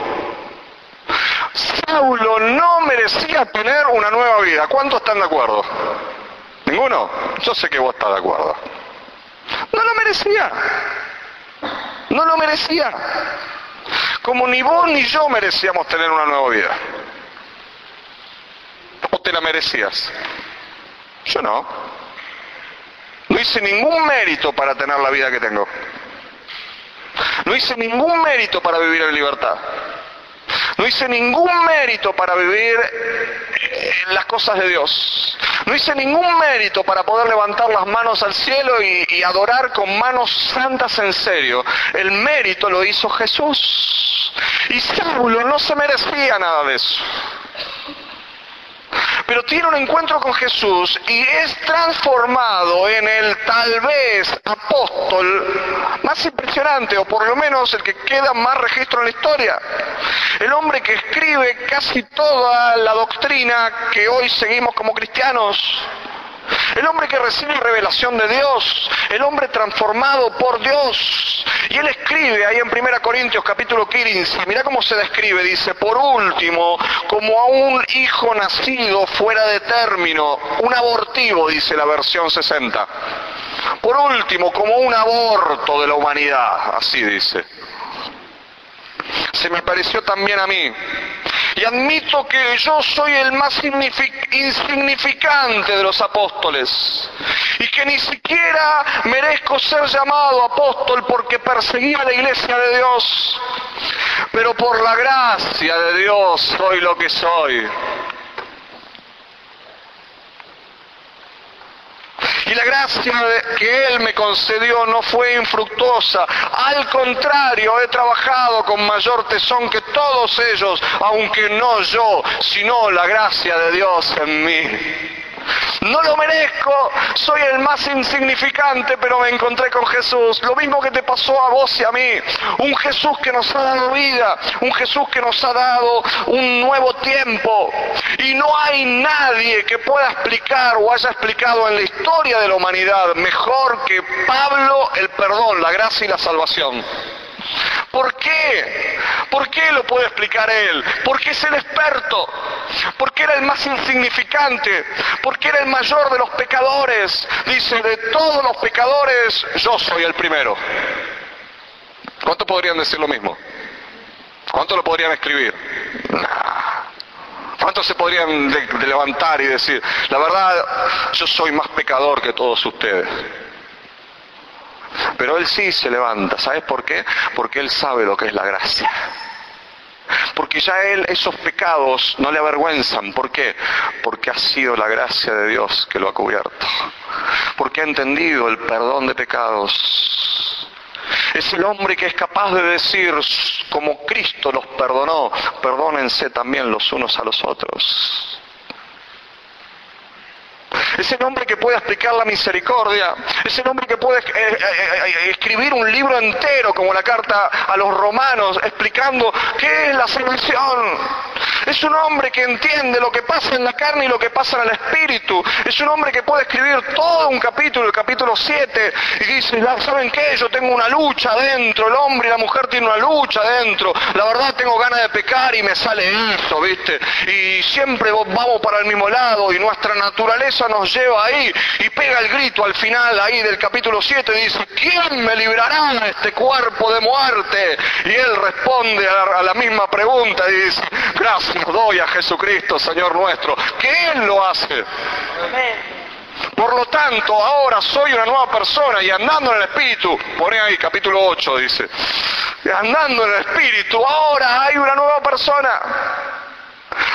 Saulo no merecía tener una nueva vida. ¿Cuántos están de acuerdo? ¿Ninguno? Yo sé que vos estás de acuerdo. No lo merecía. No lo merecía. Como ni vos ni yo merecíamos tener una nueva vida. ¿O te la merecías? Yo no. No hice ningún mérito para tener la vida que tengo. No hice ningún mérito para vivir en libertad. No hice ningún mérito para vivir en las cosas de Dios. No hice ningún mérito para poder levantar las manos al cielo y adorar con manos santas en serio. El mérito lo hizo Jesús. Y Saulo no se merecía nada de eso. Pero tiene un encuentro con Jesús y es transformado en el tal vez apóstol más impresionante, o por lo menos el que queda más registro en la historia. El hombre que escribe casi toda la doctrina que hoy seguimos como cristianos. El hombre que recibe revelación de Dios, el hombre transformado por Dios. Y él escribe ahí en 1 Corintios capítulo 15, mirá cómo se describe, dice, por último, como a un hijo nacido fuera de término, un abortivo, dice la versión 60. Por último, como un aborto de la humanidad, así dice. Se me pareció también a mí. Y admito que yo soy el más insignificante de los apóstoles. Y que ni siquiera merezco ser llamado apóstol porque perseguía a la iglesia de Dios. Pero por la gracia de Dios soy lo que soy. Y la gracia que Él me concedió no fue infructuosa. Al contrario, he trabajado con mayor tesón que todos ellos, aunque no yo, sino la gracia de Dios en mí. No lo merezco, soy el más insignificante, pero me encontré con Jesús. Lo mismo que te pasó a vos y a mí. Un Jesús que nos ha dado vida, un Jesús que nos ha dado un nuevo tiempo. Y no hay nadie que pueda explicar o haya explicado en la historia de la humanidad mejor que Pablo el perdón, la gracia y la salvación. ¿Por qué? ¿Por qué lo puede explicar él? Porque es el experto. porque era el más insignificante, porque era el mayor de los pecadores. Dice, de todos los pecadores, yo soy el primero. ¿Cuántos podrían decir lo mismo? ¿Cuántos lo podrían escribir? Nah. ¿Cuántos se podrían de levantar y decir, la verdad, yo soy más pecador que todos ustedes? Pero él sí se levanta. ¿Sabes por qué? Porque él sabe lo que es la gracia. Porque ya él, esos pecados no le avergüenzan. ¿Por qué? Porque ha sido la gracia de Dios que lo ha cubierto. Porque ha entendido el perdón de pecados. Es el hombre que es capaz de decir, como Cristo los perdonó, perdónense también los unos a los otros. Es el hombre que puede explicar la misericordia. Es el hombre que puede escribir un libro entero, como la carta a los romanos, explicando qué es la salvación. Es un hombre que entiende lo que pasa en la carne y lo que pasa en el espíritu. Es un hombre que puede escribir todo un capítulo, el capítulo 7, y dice, ¿saben qué? Yo tengo una lucha dentro, el hombre y la mujer tienen una lucha dentro. La verdad tengo ganas de pecar y me sale eso, ¿viste? Y siempre vamos para el mismo lado y nuestra naturaleza nos lleva ahí, y pega el grito al final ahí del capítulo 7 y dice, ¿quién me librará de este cuerpo de muerte? Y él responde a la misma pregunta y dice, gracias doy a Jesucristo, Señor nuestro, que Él lo hace. Por lo tanto, ahora soy una nueva persona y andando en el Espíritu, pone ahí capítulo 8, dice, andando en el Espíritu, ahora hay una nueva persona.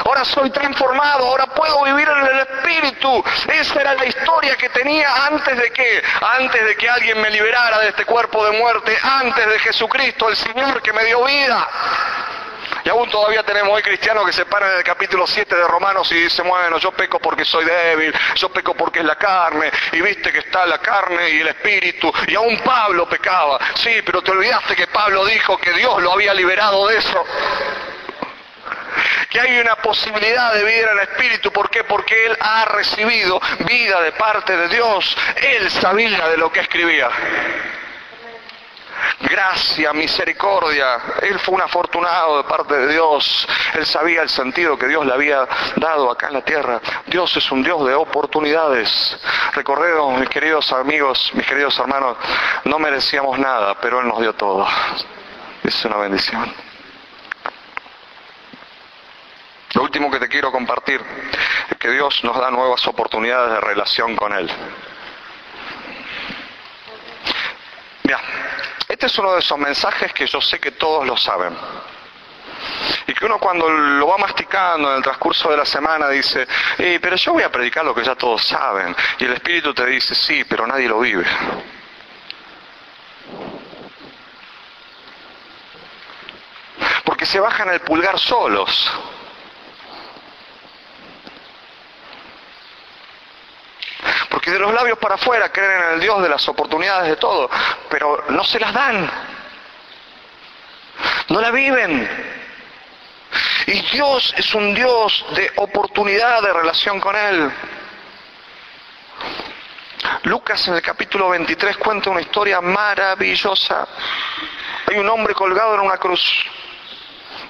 Ahora soy transformado, ahora puedo vivir en el Espíritu. Esa era la historia que tenía antes de que alguien me liberara de este cuerpo de muerte, antes de Jesucristo, el Señor que me dio vida. Y aún todavía tenemos hoy cristianos que se paran en el capítulo 7 de Romanos y dicen, bueno, yo peco porque soy débil, yo peco porque es la carne, y viste que está la carne y el espíritu, y aún Pablo pecaba. Sí, pero te olvidaste que Pablo dijo que Dios lo había liberado de eso. Que hay una posibilidad de vivir en el Espíritu. ¿Por qué? Porque él ha recibido vida de parte de Dios. Él sabía de lo que escribía. Gracia, misericordia. Él fue un afortunado de parte de Dios. Él sabía el sentido que Dios le había dado acá en la tierra. Dios es un Dios de oportunidades. Recordemos, mis queridos amigos, mis queridos hermanos, no merecíamos nada, pero Él nos dio todo. Es una bendición. Lo último que te quiero compartir es que Dios nos da nuevas oportunidades de relación con Él. Mira, este es uno de esos mensajes que yo sé que todos lo saben. Y que uno cuando lo va masticando en el transcurso de la semana dice, pero yo voy a predicar lo que ya todos saben. Y el Espíritu te dice, sí, pero nadie lo vive. Porque se bajan el pulgar solos. Porque de los labios para afuera creen en el Dios de las oportunidades de todo, pero no se las dan. No la viven. Y Dios es un Dios de oportunidad, de relación con Él. Lucas en el capítulo 23 cuenta una historia maravillosa. Hay un hombre colgado en una cruz.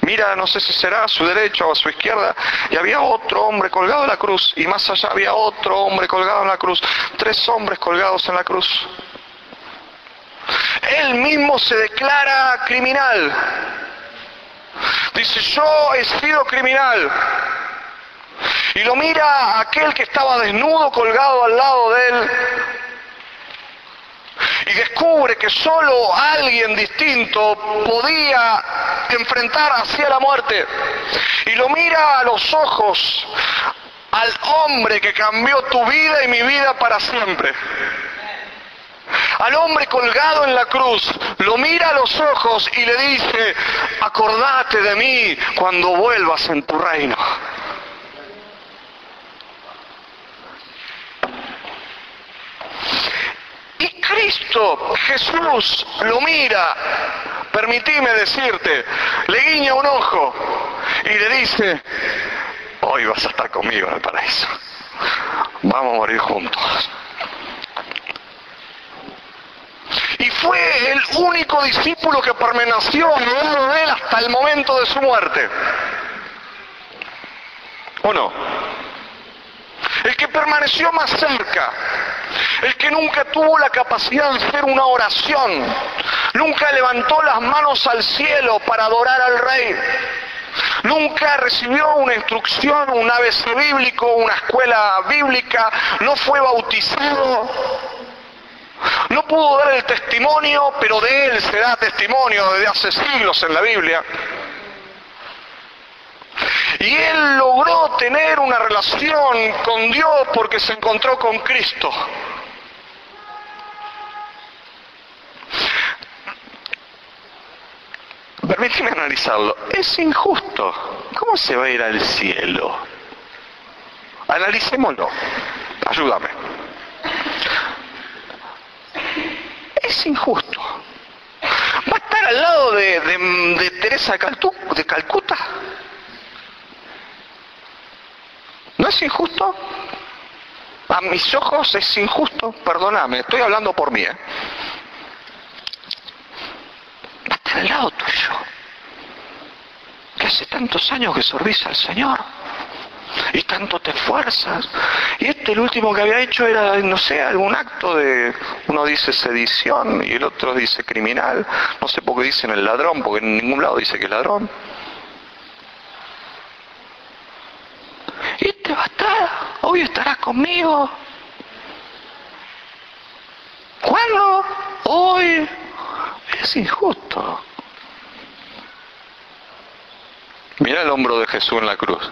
Mira, no sé si será a su derecha o a su izquierda, y había otro hombre colgado en la cruz, y más allá había otro hombre colgado en la cruz, 3 hombres colgados en la cruz. Él mismo se declara criminal. Dice, yo he sido criminal. Y lo mira a aquel que estaba desnudo colgado al lado de él. Y descubre que solo alguien distinto podía enfrentar hacia la muerte. Y lo mira a los ojos al hombre que cambió tu vida y mi vida para siempre. Al hombre colgado en la cruz, lo mira a los ojos y le dice, acordate de mí cuando vuelvas en tu reino. Y Cristo, Jesús, lo mira, permitime decirte, le guiña un ojo y le dice, hoy vas a estar conmigo en el paraíso, vamos a morir juntos. Y fue el único discípulo que permaneció al lado de él hasta el momento de su muerte. ¿O no? El que permaneció más cerca, el que nunca tuvo la capacidad de hacer una oración, nunca levantó las manos al cielo para adorar al Rey, nunca recibió una instrucción, un ABC bíblico, una escuela bíblica, no fue bautizado, no pudo dar el testimonio, pero de él se da testimonio desde hace siglos en la Biblia. Y él logró tener una relación con Dios porque se encontró con Cristo. Permíteme analizarlo. Es injusto. ¿Cómo se va a ir al cielo? Analicémoslo. Ayúdame. Es injusto. ¿Va a estar al lado de Teresa de Calcuta? ¿No es injusto? A mis ojos es injusto, perdóname, estoy hablando por mí. Va a estar al lado tuyo, que hace tantos años que servís al Señor, y tanto te esfuerzas, y el último que había hecho era, no sé, algún acto de, uno dice sedición, y el otro dice criminal, no sé por qué dicen el ladrón, porque en ningún lado dice que es ladrón. Y va a estar, hoy estarás conmigo. ¿Cuándo? Hoy. Es injusto. Mira el hombro de Jesús en la cruz.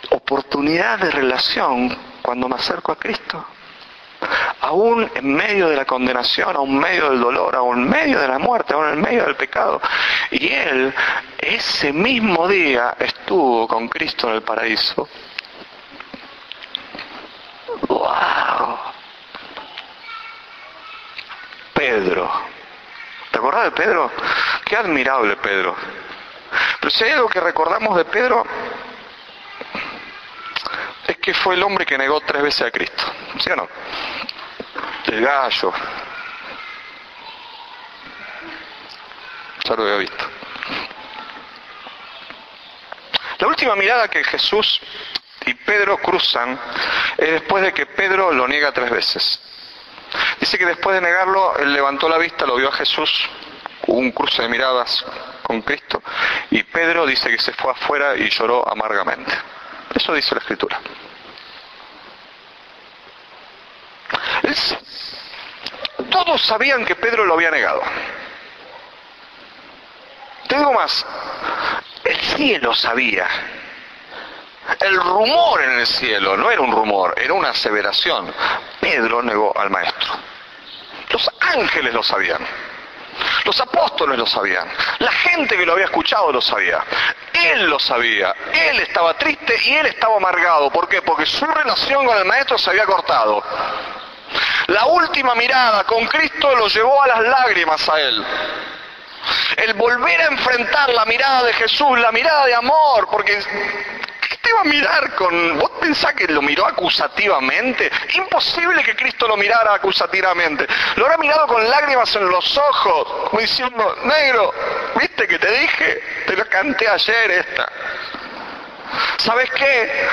Oportunidad de relación cuando me acerco a Cristo. Aún en medio de la condenación, aún en medio del dolor, aún en medio de la muerte, aún en medio del pecado. Y él, ese mismo día, estuvo con Cristo en el paraíso. ¡Wow! Pedro. ¿Te acordás de Pedro? Qué admirable Pedro. Pero si hay algo que recordamos de Pedro, es que fue el hombre que negó 3 veces a Cristo. ¿Sí o no? El gallo. Ya lo había visto. La última mirada que Jesús y Pedro cruzan es después de que Pedro lo niega 3 veces. Dice que después de negarlo, él levantó la vista, lo vio a Jesús, hubo un cruce de miradas con Cristo, y Pedro dice que se fue afuera y lloró amargamente. Eso dice la Escritura. Todos sabían que Pedro lo había negado. Te digo más, el cielo sabía. El rumor en el cielo no era un rumor, era una aseveración. Pedro negó al Maestro. Los ángeles lo sabían. Los apóstoles lo sabían. La gente que lo había escuchado lo sabía. Él lo sabía. Él estaba triste y él estaba amargado. ¿Por qué? Porque su relación con el Maestro se había cortado. La última mirada con Cristo lo llevó a las lágrimas a él. El volver a enfrentar la mirada de Jesús, la mirada de amor, porque ¿qué te va a mirar con...? ¿Vos pensás que lo miró acusativamente? Imposible que Cristo lo mirara acusativamente. Lo habrá mirado con lágrimas en los ojos, como diciendo, negro, ¿viste que te dije? Te lo canté ayer esta. ¿Sabes qué?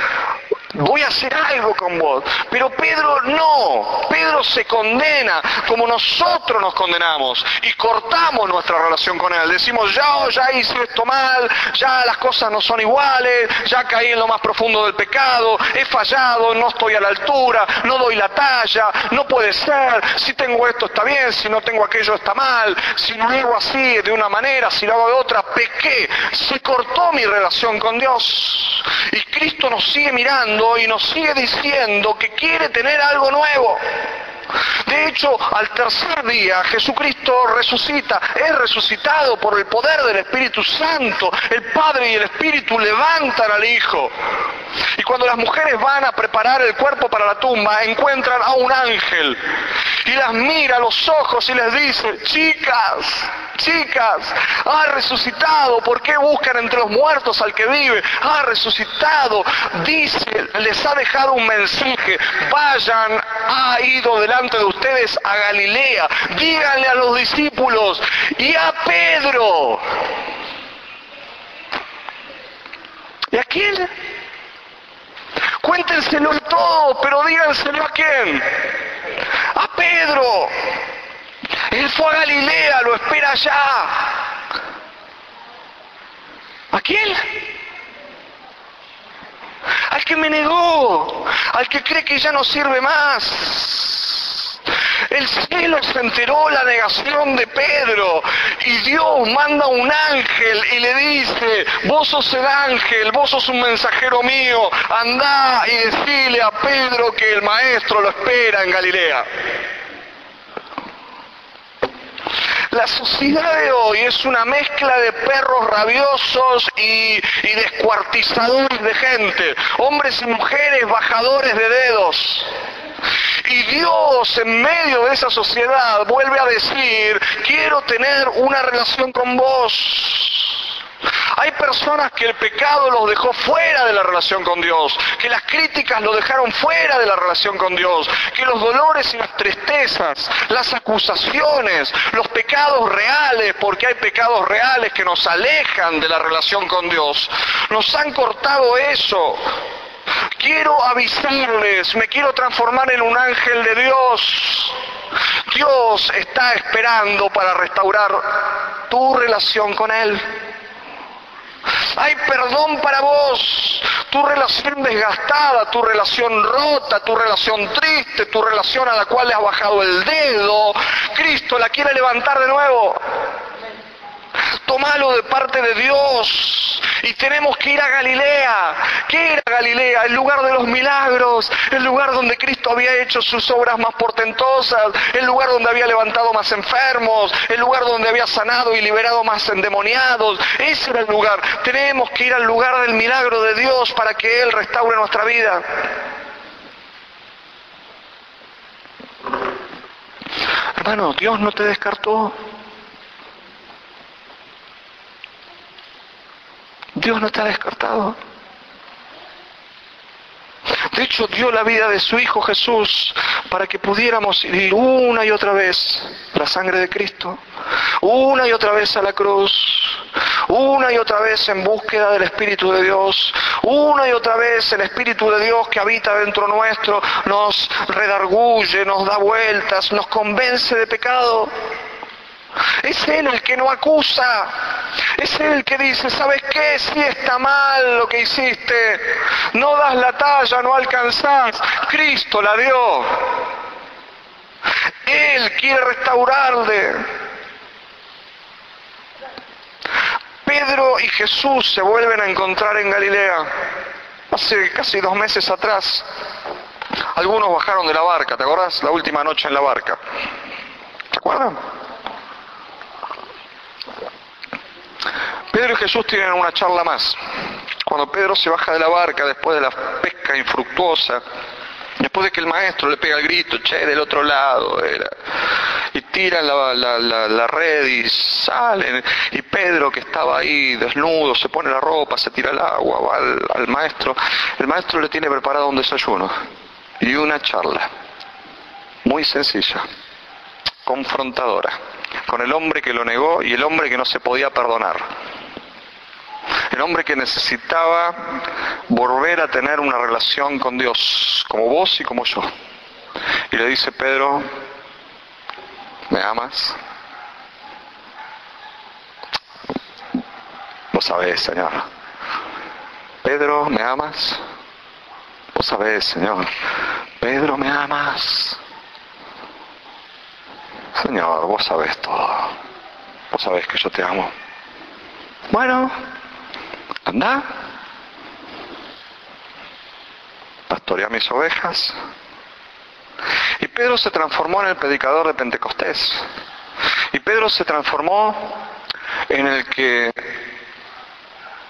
Voy a hacer algo con vos. Pero Pedro no. Pedro se condena como nosotros nos condenamos y cortamos nuestra relación con él. Decimos, ya hice esto mal, ya las cosas no son iguales, ya caí en lo más profundo del pecado, he fallado, no estoy a la altura, no doy la talla, no puede ser, si tengo esto está bien, si no tengo aquello está mal, si lo hago así de una manera, si lo hago de otra, pequé. Se cortó mi relación con Dios. Y Cristo nos sigue mirando y nos sigue diciendo que quiere tener algo nuevo. De hecho, al tercer día Jesucristo resucita, es resucitado por el poder del Espíritu Santo. El Padre y el Espíritu levantan al Hijo. Y cuando las mujeres van a preparar el cuerpo para la tumba, encuentran a un ángel y las mira a los ojos y les dice: chicas, ha resucitado. ¿Por qué buscan entre los muertos al que vive? Ha resucitado. Dice, les ha dejado un mensaje: vayan, ha ido delante de ustedes a Galilea, díganle a los discípulos y a Pedro. ¿Y a quién? Cuéntenselo todo, pero díganselo a quién. A Pedro. Él fue a Galilea, lo espera allá. ¿A quién? Al que me negó, al que cree que ya no sirve más. El cielo se enteró la negación de Pedro y Dios manda un ángel y le dice: vos sos el ángel, vos sos un mensajero mío, andá y decile a Pedro que el maestro lo espera en Galilea. La sociedad de hoy es una mezcla de perros rabiosos y descuartizadores de gente, hombres y mujeres bajadores de dedos. Y Dios, en medio de esa sociedad, vuelve a decir: quiero tener una relación con vos. Hay personas que el pecado los dejó fuera de la relación con Dios, que las críticas los dejaron fuera de la relación con Dios, que los dolores y las tristezas, las acusaciones, los pecados reales, porque hay pecados reales que nos alejan de la relación con Dios, nos han cortado eso. Quiero avisarles, me quiero transformar en un ángel de Dios. Dios está esperando para restaurar tu relación con Él. Hay perdón para vos, tu relación desgastada, tu relación rota, tu relación triste, tu relación a la cual le has bajado el dedo. Cristo la quiere levantar de nuevo. Tómalo de parte de Dios. Y tenemos que ir a Galilea. ¿Qué era Galilea? El lugar de los milagros, el lugar donde Cristo había hecho sus obras más portentosas, el lugar donde había levantado más enfermos, el lugar donde había sanado y liberado más endemoniados. Ese era el lugar. Tenemos que ir al lugar del milagro de Dios para que Él restaure nuestra vida. Hermano, Dios no te descartó. Dios no te ha descartado. De hecho, dio la vida de su Hijo Jesús para que pudiéramos ir una y otra vez la sangre de Cristo, una y otra vez a la cruz, una y otra vez en búsqueda del Espíritu de Dios, una y otra vez el Espíritu de Dios que habita dentro nuestro nos redarguye, nos da vueltas, nos convence de pecado. Es Él el que no acusa, es Él el que dice: ¿sabes qué? Sí está mal lo que hiciste, no das la talla, no alcanzás, Cristo la dio. Él quiere restaurarle. Pedro y Jesús se vuelven a encontrar en Galilea. Hace casi 2 meses atrás, algunos bajaron de la barca, ¿te acordás? La última noche en la barca. ¿Te acuerdan? Pedro y Jesús tienen una charla más. Cuando Pedro se baja de la barca después de la pesca infructuosa, después de que el maestro le pega el grito: che, del otro lado era, y tiran la red y salen, y Pedro, que estaba ahí desnudo, se pone la ropa, se tira al agua, va al maestro. El maestro le tiene preparado un desayuno y una charla muy sencilla, confrontadora, con el hombre que lo negó y el hombre que no se podía perdonar. El hombre que necesitaba volver a tener una relación con Dios, como vos y como yo. Y le dice: Pedro, ¿me amas? Vos sabés, Señor. Pedro, ¿me amas? Vos sabés, Señor. Pedro, ¿me amas? Señor, vos sabés todo. Vos sabés que yo te amo. Bueno, anda, pastorea mis ovejas. Y Pedro se transformó en el predicador de Pentecostés. Y Pedro se transformó en el que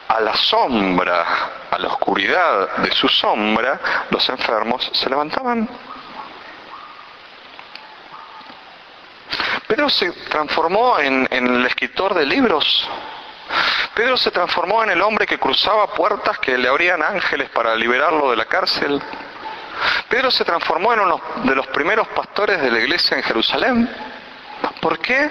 a la sombra, a la oscuridad de su sombra, los enfermos se levantaban. Pedro se transformó en el escritor de libros. Pedro se transformó en el hombre que cruzaba puertas que le abrían ángeles para liberarlo de la cárcel. Pedro se transformó en uno de los primeros pastores de la iglesia en Jerusalén. ¿Por qué?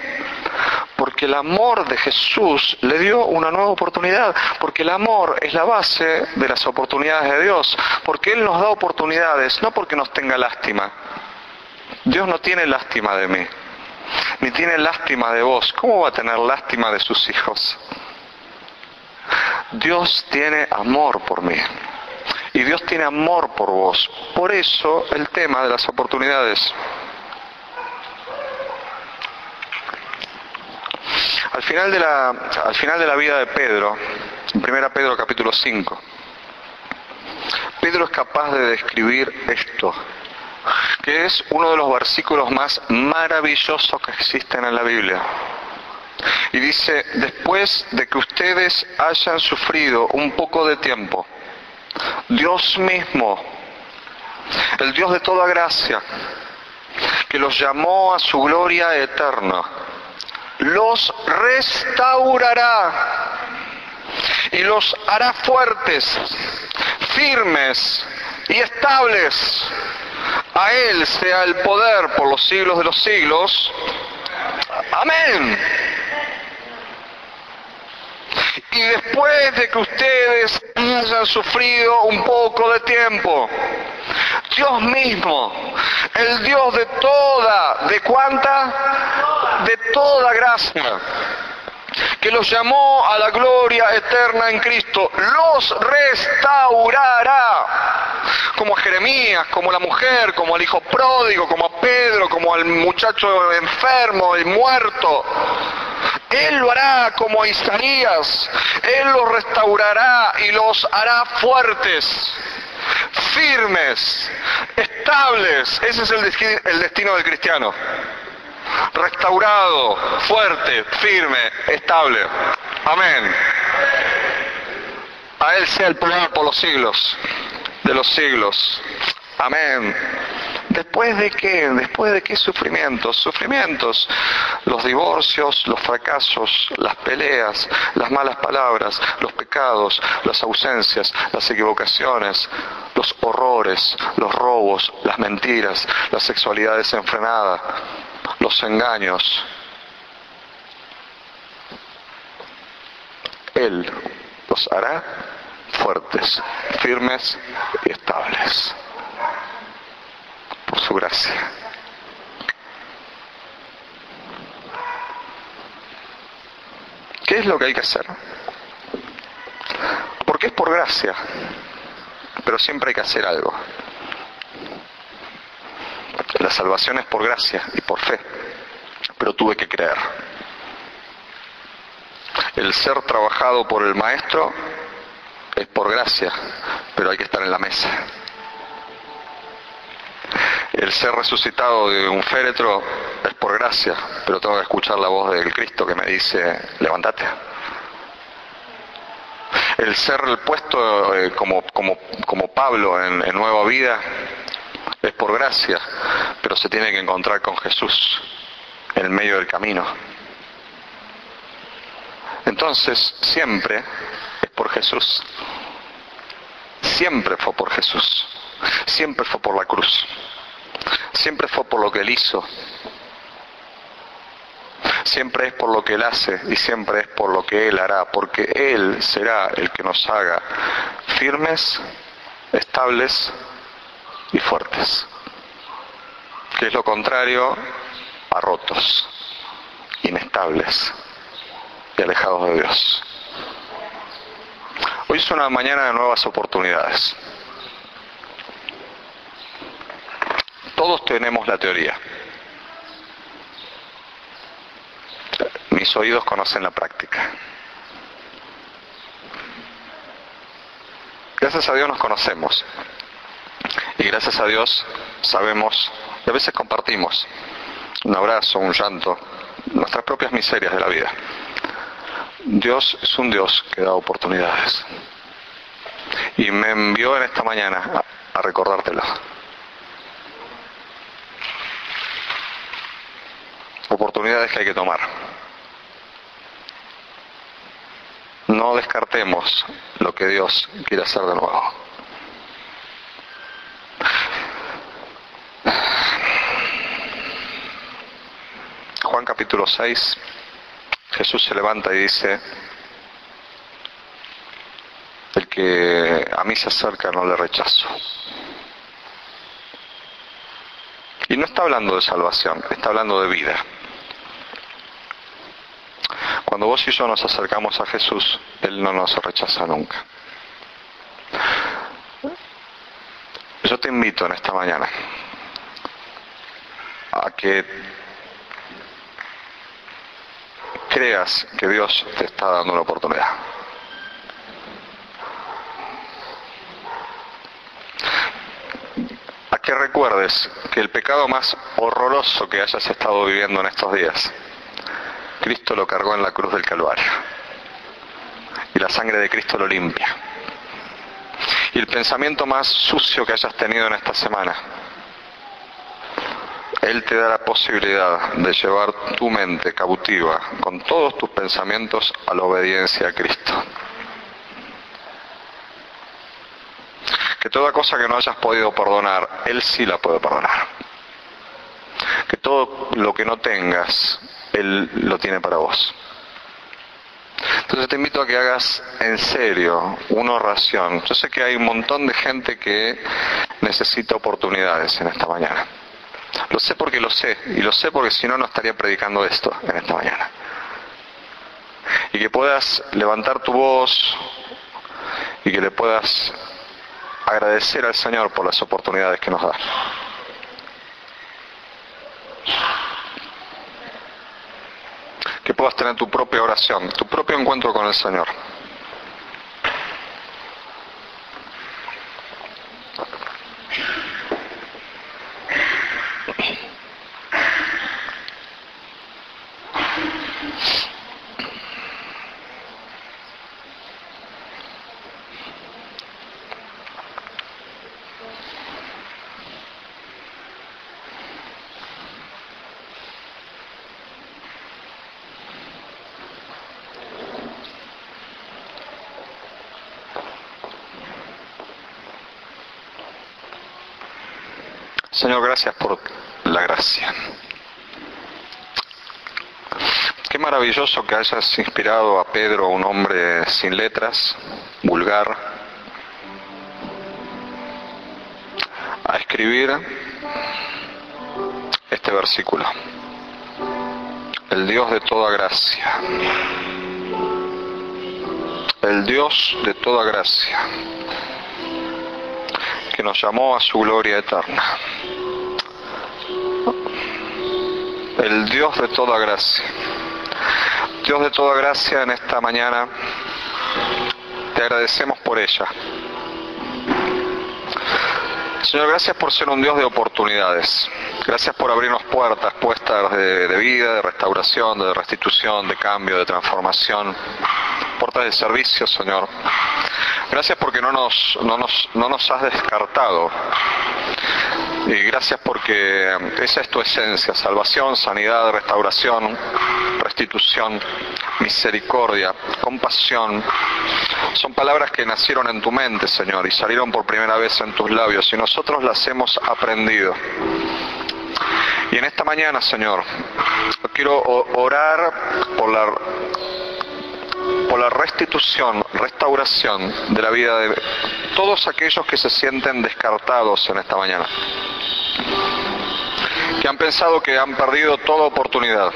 Porque el amor de Jesús le dio una nueva oportunidad, porque el amor es la base de las oportunidades de Dios, porque Él nos da oportunidades, no porque nos tenga lástima. Dios no tiene lástima de mí, ni tiene lástima de vos. ¿Cómo va a tener lástima de sus hijos? Dios tiene amor por mí, y Dios tiene amor por vos. Por eso el tema de las oportunidades. Al final de la vida de Pedro, en 1 Pedro capítulo 5, Pedro es capaz de describir esto, que es uno de los versículos más maravillosos que existen en la Biblia. Y dice: después de que ustedes hayan sufrido un poco de tiempo, Dios mismo, el Dios de toda gracia, que los llamó a su gloria eterna, los restaurará y los hará fuertes, firmes y estables. A Él sea el poder por los siglos de los siglos. Amén. Y después de que ustedes hayan sufrido un poco de tiempo, Dios mismo, el Dios de toda, ¿de cuánta? De toda gracia, que los llamó a la gloria eterna en Cristo, los restaurará, como a Jeremías, como a la mujer, como al hijo pródigo, como a Pedro, como al muchacho enfermo y muerto. Él lo hará como a Isaías. Él los restaurará y los hará fuertes, firmes, estables. Ese es el destino del cristiano. Restaurado, fuerte, firme, estable. Amén. A Él sea el poder por los siglos de los siglos. Amén. ¿Después de qué? ¿Después de qué sufrimientos? Sufrimientos. Los divorcios, los fracasos, las peleas, las malas palabras, los pecados, las ausencias, las equivocaciones, los horrores, los robos, las mentiras, la sexualidad desenfrenada, los engaños. Él los hará fuertes, firmes y estables, por su gracia. ¿Qué es lo que hay que hacer? Porque es por gracia, pero siempre hay que hacer algo. La salvación es por gracia y por fe, pero tuve que creer. El ser trabajado por el Maestro es por gracia, pero hay que estar en la mesa. El ser resucitado de un féretro es por gracia, pero tengo que escuchar la voz del Cristo que me dice: levántate. El ser puesto como Pablo en nueva vida es por gracia, pero se tiene que encontrar con Jesús en el medio del camino. Entonces, siempre es por Jesús. Siempre fue por Jesús. Siempre fue por la cruz. Siempre fue por lo que Él hizo. Siempre es por lo que Él hace y siempre es por lo que Él hará, porque Él será el que nos haga firmes, estables y fuertes. Que es lo contrario a rotos, inestables y alejados de Dios. Hoy es una mañana de nuevas oportunidades. Todos tenemos la teoría. Mis oídos conocen la práctica. Gracias a Dios nos conocemos. Y gracias a Dios sabemos, y a veces compartimos un abrazo, un llanto, nuestras propias miserias de la vida. Dios es un Dios que da oportunidades. Y me envió en esta mañana a recordártelo. Oportunidades que hay que tomar. No descartemos lo que Dios quiere hacer de nuevo. Juan capítulo 6, Jesús se levanta y dice: el que a mí se acerca no le rechazo. Y no está hablando de salvación, está hablando de vida. Cuando vos y yo nos acercamos a Jesús, Él no nos rechaza nunca. Yo te invito en esta mañana a que creas que Dios te está dando una oportunidad. A que recuerdes que el pecado más horroroso que hayas estado viviendo en estos días, Cristo lo cargó en la cruz del Calvario. Y la sangre de Cristo lo limpia. Y el pensamiento más sucio que hayas tenido en esta semana, Él te da la posibilidad de llevar tu mente cautiva con todos tus pensamientos a la obediencia a Cristo. Que toda cosa que no hayas podido perdonar, Él sí la puede perdonar. Que todo lo que no tengas, Él lo tiene para vos. Entonces te invito a que hagas en serio una oración. Yo sé que hay un montón de gente que necesita oportunidades en esta mañana. Lo sé porque lo sé, y lo sé porque si no, no estaría predicando esto en esta mañana. Y que puedas levantar tu voz y que le puedas agradecer al Señor por las oportunidades que nos da. Que puedas tener tu propia oración, tu propio encuentro con el Señor. Señor, gracias por la gracia. Qué maravilloso que hayas inspirado a Pedro, un hombre sin letras, vulgar, a escribir este versículo. El Dios de toda gracia. El Dios de toda gracia, que nos llamó a su gloria eterna. El Dios de toda gracia. Dios de toda gracia, en esta mañana te agradecemos por ella. Señor, gracias por ser un Dios de oportunidades. Gracias por abrirnos puertas de vida, de restauración, de restitución, de cambio, de transformación. Puertas de servicio, Señor. Gracias porque no nos has descartado. Y gracias porque esa es tu esencia: salvación, sanidad, restauración, restitución, misericordia, compasión. Son palabras que nacieron en tu mente, Señor, y salieron por primera vez en tus labios, y nosotros las hemos aprendido. Y en esta mañana, Señor, quiero orar por la restitución, restauración de la vida de todos aquellos que se sienten descartados en esta mañana, que han pensado que han perdido toda oportunidad.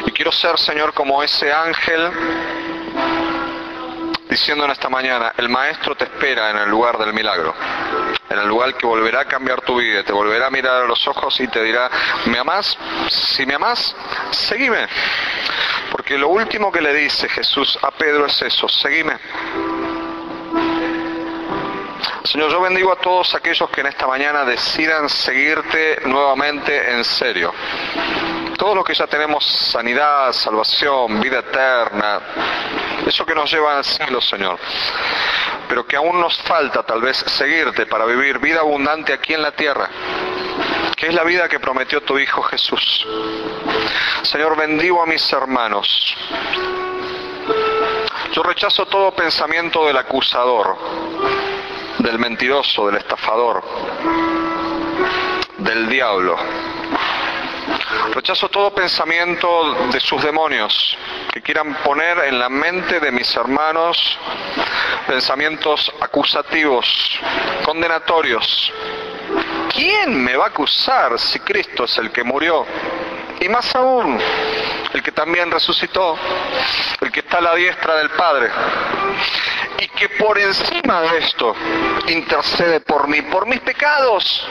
Y quiero ser, Señor, como ese ángel diciendo en esta mañana: el Maestro te espera en el lugar del milagro, en el lugar que volverá a cambiar tu vida, te volverá a mirar a los ojos y te dirá: ¿me amás? Si me amás, seguime. Porque lo último que le dice Jesús a Pedro es eso: seguime. Señor, yo bendigo a todos aquellos que en esta mañana decidan seguirte nuevamente en serio. Todos los que ya tenemos sanidad, salvación, vida eterna, eso que nos lleva al cielo, Señor. Pero que aún nos falta tal vez seguirte para vivir vida abundante aquí en la tierra, que es la vida que prometió tu Hijo Jesús. Señor, bendigo a mis hermanos. Yo rechazo todo pensamiento del acusador, del mentiroso, del estafador, del diablo. Rechazo todo pensamiento de sus demonios que quieran poner en la mente de mis hermanos pensamientos acusativos, condenatorios. ¿Quién me va a acusar si Cristo es el que murió? Y más aún, el que también resucitó, el que está a la diestra del Padre, y que por encima de esto intercede por mí, por mis pecados.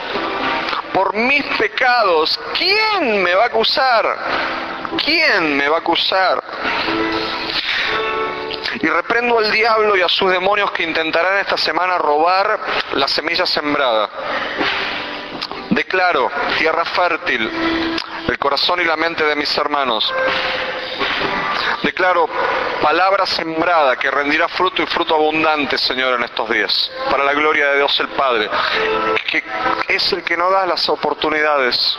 Por mis pecados, ¿quién me va a acusar? ¿Quién me va a acusar? Y reprendo al diablo y a sus demonios que intentarán esta semana robar la semilla sembrada. Declaro tierra fértil, el corazón y la mente de mis hermanos. Declaro palabra sembrada que rendirá fruto y fruto abundante, Señor, en estos días, para la gloria de Dios el Padre, que es el que nos da las oportunidades.